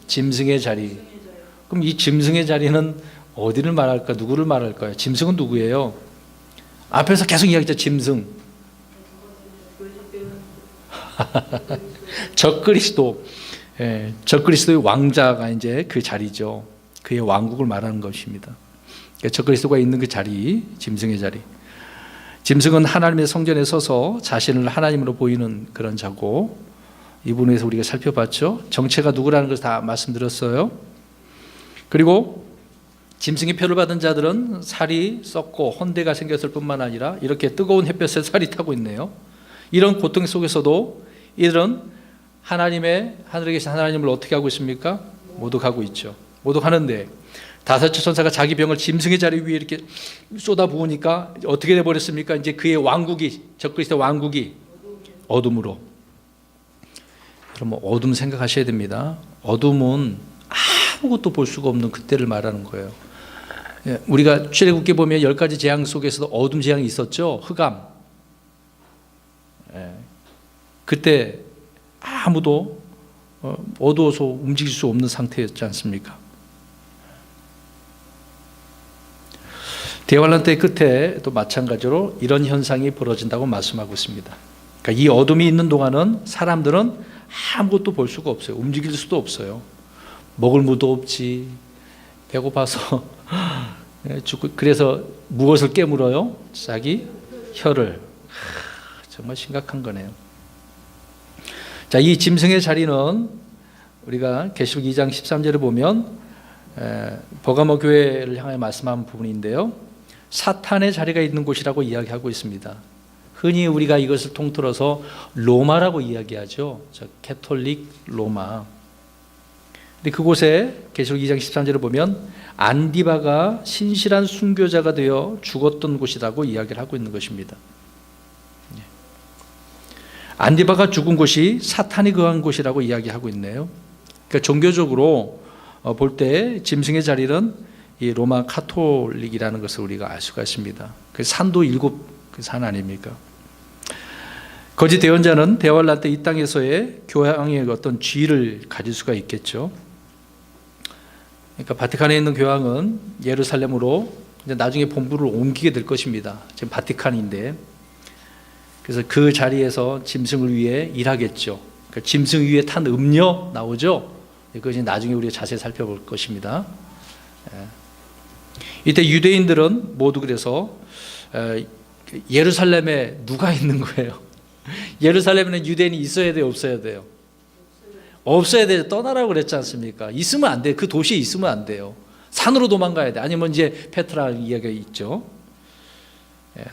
S1: 짐승의 자리. 그럼 이 짐승의 자리는 어디를 말할까? 누구를 말할까요? 짐승은 누구예요? 앞에서 계속 이야기했죠. 짐승. 적그리스도. 적그리스도의 왕자가 이제 그 자리죠. 그의 왕국을 말하는 것입니다. 적그리스도가 있는 그 자리, 짐승의 자리. 짐승은 하나님의 성전에 서서 자신을 하나님으로 보이는 그런 자고, 이 부분에서 우리가 살펴봤죠. 정체가 누구라는 것을 다 말씀드렸어요. 그리고 짐승의 표를 받은 자들은 살이 썩고 헌대가 생겼을 뿐만 아니라 이렇게 뜨거운 햇볕에 살이 타고 있네요. 이런 고통 속에서도 이들은 하늘에 계신 하나님을 어떻게 하고 있습니까? 모독하고 있죠. 모독하는데 다섯째 천사가 자기 병을 짐승의 자리 위에 이렇게 쏟아부으니까 어떻게 돼버렸습니까? 이제 그의 왕국이, 적그리스도의 왕국이 어둠으로. 여러분, 어둠 생각하셔야 됩니다. 어둠은 아무것도 볼 수가 없는 그때를 말하는 거예요. 우리가 출애굽기 보면 10가지 재앙 속에서도 어둠 재앙이 있었죠. 흑암. 그때 아무도 어두워서 움직일 수 없는 상태였지 않습니까? 대환란 때 끝에 또 마찬가지로 이런 현상이 벌어진다고 말씀하고 있습니다. 그러니까 이 어둠이 있는 동안은 사람들은 아무것도 볼 수가 없어요. 움직일 수도 없어요. 먹을 무도 없지. 배고파서 죽고. 그래서 무엇을 깨물어요? 자기 혀를. 정말 심각한 거네요. 자, 이 짐승의 자리는 우리가 계시록 2장 13절을 보면 버가모 교회를 향해 말씀한 부분인데요, 사탄의 자리가 있는 곳이라고 이야기하고 있습니다. 흔히 우리가 이것을 통틀어서 로마라고 이야기하죠. 캐톨릭 로마. 근데 그곳에 계시록 2장 13절을 보면 안디바가 신실한 순교자가 되어 죽었던 곳이라고 이야기를 하고 있는 것입니다. 안디바가 죽은 곳이 사탄이 거한 곳이라고 이야기하고 있네요. 그러니까 종교적으로 볼 때 짐승의 자리는 이 로마 카톨릭이라는 것을 우리가 알 수가 있습니다. 그 산도 7그 산 아닙니까? 거짓 대언자는 대환란 때 이 땅에서의 교황의 어떤 지위를 가질 수가 있겠죠. 그러니까 바티칸에 있는 교황은 예루살렘으로 이제 나중에 본부를 옮기게 될 것입니다. 지금 바티칸인데, 그래서 그 자리에서 짐승을 위해 일하겠죠. 그러니까 짐승 위에 탄 음료 나오죠. 그것이 나중에 우리가 자세히 살펴볼 것입니다. 이때 유대인들은 모두 그래서 예루살렘에 누가 있는 거예요? 예루살렘에는 유대인이 있어야 돼요, 없어야 돼요? 없어야 돼요. 떠나라고 그랬지 않습니까? 있으면 안 돼요. 그 도시에 있으면 안 돼요. 산으로 도망가야 돼. 아니면 이제 페트라 이야기가 있죠.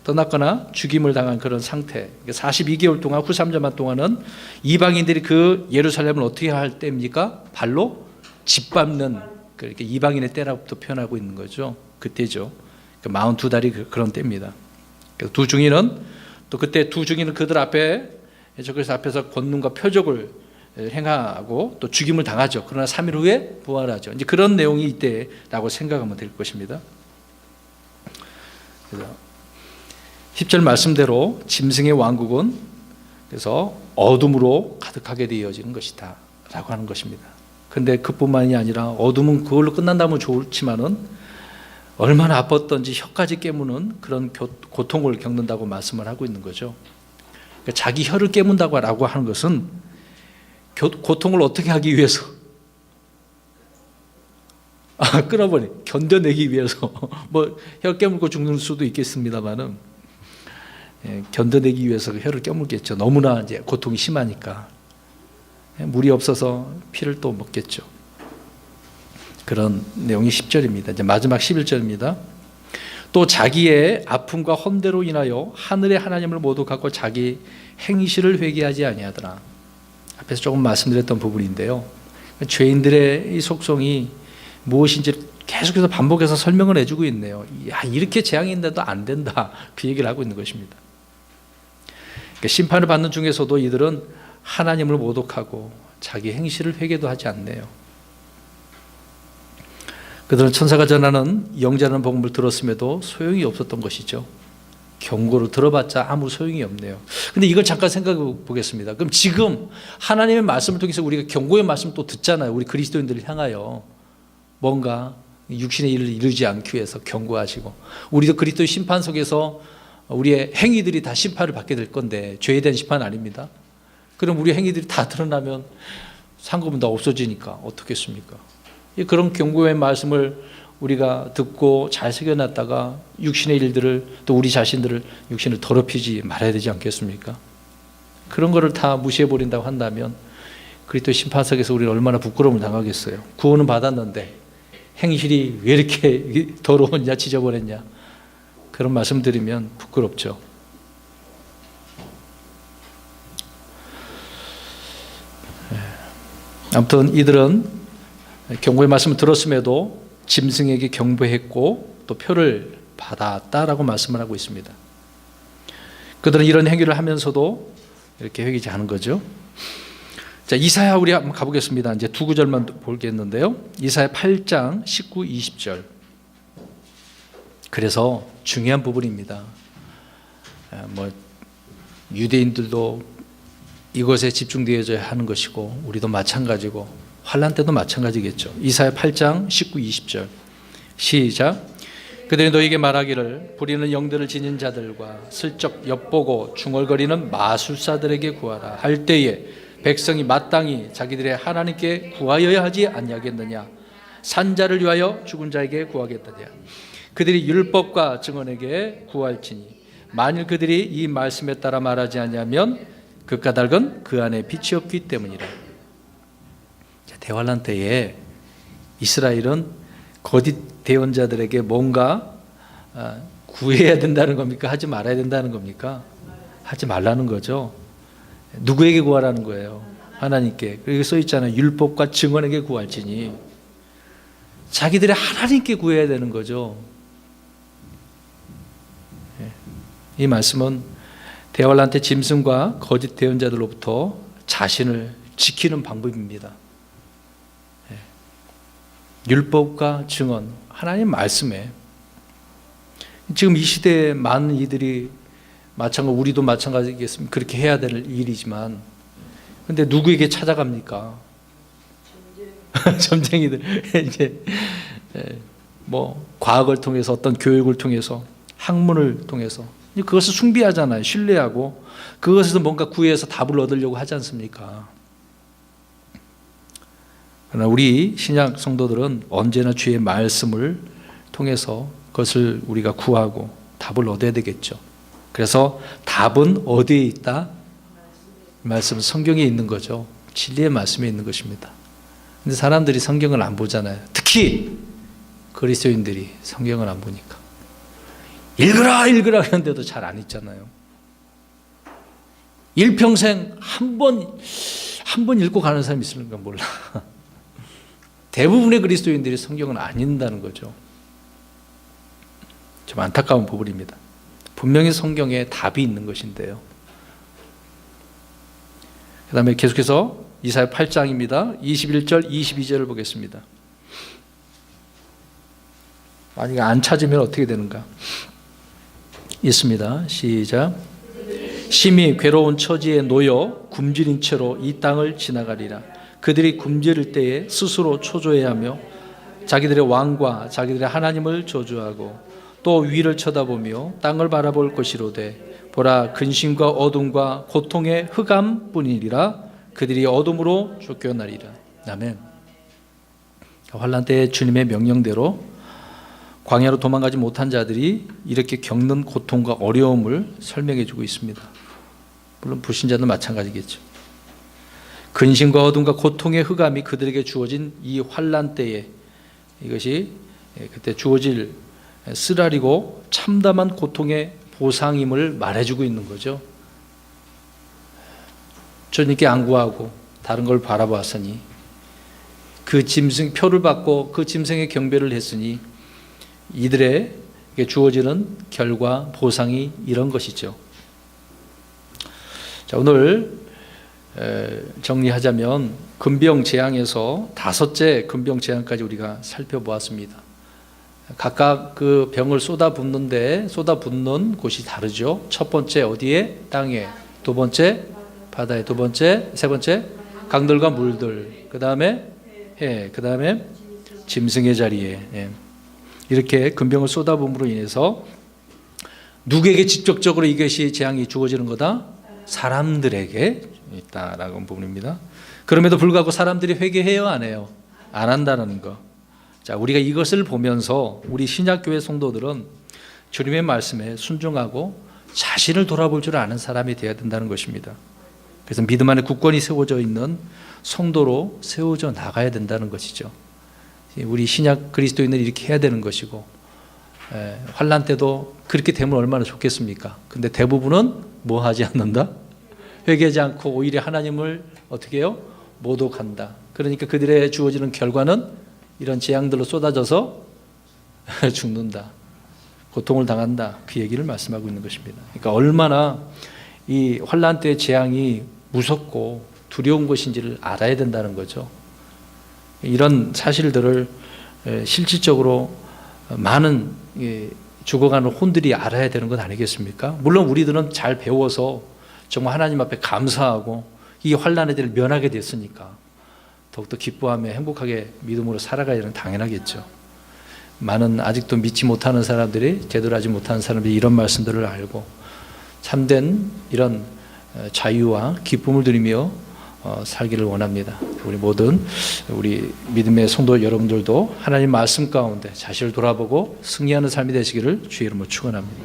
S1: 떠났거나 죽임을 당한 그런 상태. 42개월 동안, 후 3년만 동안은 이방인들이 그 예루살렘을 어떻게 할 때입니까? 발로 짓밟는, 그렇게 이방인의 때라고도 표현하고 있는 거죠. 그때죠. 42달이 그런 때입니다. 두 증인은 또 그때 두 증인은 그들 앞에, 적그리스도 앞에서 권능과 표적을 행하고 또 죽임을 당하죠. 그러나 3일 후에 부활하죠. 이제 그런 내용이 이때라고 생각하면 될 것입니다. 그래서 10절 말씀대로 짐승의 왕국은 그래서 어둠으로 가득하게 되어지는 것이다 라고 하는 것입니다. 그런데 그뿐만이 아니라 어둠은 그걸로 끝난다면 좋지만은 얼마나 아팠던지 혀까지 깨무는 그런 고통을 겪는다고 말씀을 하고 있는 거죠. 그러니까 자기 혀를 깨문다고 하는 것은 고통을 어떻게 하기 위해서, 끊어버리, 견뎌내기 위해서, 뭐 혀 깨물고 죽는 수도 있겠습니다만은, 견뎌내기 위해서 혀를 깨물겠죠. 너무나 이제 고통이 심하니까. 물이 없어서 피를 또 먹겠죠. 그런 내용이 10절입니다. 이제 마지막 11절입니다. 또 자기의 아픔과 헌대로 인하여 하늘의 하나님을 모독하고 자기 행실을 회개하지 아니하더라. 앞에서 조금 말씀드렸던 부분인데요. 죄인들의 이 속성이 무엇인지 계속해서 반복해서 설명을 해주고 있네요. 야, 이렇게 재앙이 있는데도 안 된다. 그 얘기를 하고 있는 것입니다. 그러니까 심판을 받는 중에서도 이들은 하나님을 모독하고 자기 행실을 회개도 하지 않네요. 그들은 천사가 전하는 영자라는 복음을 들었음에도 소용이 없었던 것이죠. 경고를 들어봤자 아무 소용이 없네요. 그런데 이걸 잠깐 생각해 보겠습니다. 그럼 지금 하나님의 말씀을 통해서 우리가 경고의 말씀을 또 듣잖아요. 우리 그리스도인들을 향하여 뭔가 육신의 일을 이루지 않기 위해서 경고하시고, 우리도 그리스도의 심판 속에서 우리의 행위들이 다 심판을 받게 될 건데, 죄에 대한 심판 아닙니다. 그럼 우리 행위들이 다 드러나면 상급은 다 없어지니까 어떻겠습니까? 그런 경고의 말씀을 우리가 듣고 잘 새겨놨다가 육신의 일들을, 또 우리 자신들을, 육신을 더럽히지 말아야 되지 않겠습니까? 그런 거를 다 무시해버린다고 한다면 그리스도의 심판석에서 우리는 얼마나 부끄러움을 당하겠어요. 구원은 받았는데 행실이 왜 이렇게 더러웠냐, 지저분했냐, 그런 말씀 드리면 부끄럽죠. 아무튼 이들은 경고의 말씀을 들었음에도 짐승에게 경배했고 또 표를 받았다라고 말씀을 하고 있습니다. 그들은 이런 행위를 하면서도 이렇게 회개하지 않은 거죠. 자, 이사야 우리 한번 가보겠습니다. 이제 두 구절만 보겠는데요. 이사야 8장 19, 20절. 그래서 중요한 부분입니다. 유대인들도 이것에 집중되어져야 하는 것이고 우리도 마찬가지고 환난 때도 마찬가지겠죠. 이사야 8장 19, 20절. 시작. 그들이 너에게 말하기를 부리는 영들을 지닌 자들과 슬쩍 엿보고 중얼거리는 마술사들에게 구하라 할 때에 백성이 마땅히 자기들의 하나님께 구하여야 하지 아니하겠느냐. 산자를 위하여 죽은 자에게 구하겠느냐. 그들이 율법과 증언에게 구할지니 만일 그들이 이 말씀에 따라 말하지 아니하면 그 까닭은 그 안에 빛이 없기 때문이라. 대환란 때에 이스라엘은 거짓 대언자들에게 뭔가 구해야 된다는 겁니까? 하지 말아야 된다는 겁니까? 하지 말라는 거죠. 누구에게 구하라는 거예요? 하나님께. 여기 써 있잖아요. 율법과 증언에게 구할지니. 자기들이 하나님께 구해야 되는 거죠. 이 말씀은 대환란 때 짐승과 거짓 대언자들로부터 자신을 지키는 방법입니다. 율법과 증언, 하나님 말씀에 지금 이 시대에 많은 이들이 우리도 마찬가지겠습니다. 그렇게 해야 될 일이지만 근데 누구에게 찾아갑니까? 점쟁이들. 이제 과학을 통해서 어떤 교육을 통해서 학문을 통해서 그것을 숭배하잖아요. 신뢰하고 그것에서 뭔가 구해서 답을 얻으려고 하지 않습니까? 그러나 우리 신약 성도들은 언제나 주의 말씀을 통해서 그것을 우리가 구하고 답을 얻어야 되겠죠. 그래서 답은 어디에 있다? 말씀, 성경에 있는 거죠. 진리의 말씀에 있는 것입니다. 근데 사람들이 성경을 안 보잖아요. 특히 그리스도인들이 성경을 안 보니까 읽으라 하는데도 잘 안 읽잖아요. 일평생 한 번 읽고 가는 사람이 있을까 몰라. 대부분의 그리스도인들이 성경을 안 읽는다는 거죠. 좀 안타까운 부분입니다. 분명히 성경에 답이 있는 것인데요. 그 다음에 계속해서 이사야 8장입니다. 21절, 22절을 보겠습니다. 만약에 안 찾으면 어떻게 되는가? 있습니다. 시작. 심히 괴로운 처지에 놓여 굶주린 채로 이 땅을 지나가리라. 그들이 굶주릴 때에 스스로 초조해야 하며 자기들의 왕과 자기들의 하나님을 저주하고 또 위를 쳐다보며 땅을 바라볼 것이로되 보라 근심과 어둠과 고통의 흑암뿐이니라. 그들이 어둠으로 쫓겨나리라. 아멘. 환난 때 주님의 명령대로 광야로 도망가지 못한 자들이 이렇게 겪는 고통과 어려움을 설명해 주고 있습니다. 물론 불신자도 마찬가지겠죠. 근심과 어둠과 고통의 흑암이 그들에게 주어진 이 환난 때에 이것이 그때 주어질 쓰라리고 참담한 고통의 보상임을 말해주고 있는 거죠. 주님께 안구하고 다른 걸 바라보았으니 그 짐승 표를 받고 그 짐승의 경배를 했으니 이들에게 주어지는 결과 보상이 이런 것이죠. 자, 오늘 정리하자면 금병 재앙에서 5째 금병 재앙까지 우리가 살펴보았습니다. 각각 그 병을 쏟아붓는 곳이 다르죠. 첫 번째 어디에? 땅에. 두 번째 바다에. 두 번째, 세 번째 강들과 물들. 그 다음에 해. 그 다음에 짐승의 자리에. 이렇게 금병을 쏟아부음으로 인해서 누구에게 직접적으로 이것이 재앙이 주어지는 거다? 사람들에게 있다라는 부분입니다. 그럼에도 불구하고 사람들이 회개해요, 안 해요? 안 한다는 거. 자, 우리가 이것을 보면서 우리 신약교회 성도들은 주님의 말씀에 순종하고 자신을 돌아볼 줄 아는 사람이 되어야 된다는 것입니다. 그래서 믿음 안에 굳건히 세워져 있는 성도로 세워져 나가야 된다는 것이죠. 우리 신약 그리스도인들이 이렇게 해야 되는 것이고, 환난 때도 그렇게 되면 얼마나 좋겠습니까? 근데 대부분은 뭐 하지 않는다? 회개하지 않고 오히려 하나님을 어떻게 해요? 모독한다. 그러니까 그들의 주어지는 결과는 이런 재앙들로 쏟아져서 죽는다. 고통을 당한다. 그 얘기를 말씀하고 있는 것입니다. 그러니까 얼마나 이 환난 때의 재앙이 무섭고 두려운 것인지를 알아야 된다는 거죠. 이런 사실들을 실질적으로 많은 죽어가는 혼들이 알아야 되는 것 아니겠습니까? 물론 우리들은 잘 배워서 정말 하나님 앞에 감사하고 이 환난에 대해 면하게 됐으니까 더욱더 기뻐하며 행복하게 믿음으로 살아가야 되는 당연하겠죠. 많은 아직도 믿지 못하는 사람들이, 제대로 하지 못하는 사람들이 이런 말씀들을 알고 참된 이런 자유와 기쁨을 누리며 살기를 원합니다. 우리 모든 우리 믿음의 성도 여러분들도 하나님 말씀 가운데 자신을 돌아보고 승리하는 삶이 되시기를 주의 이름으로 축원합니다.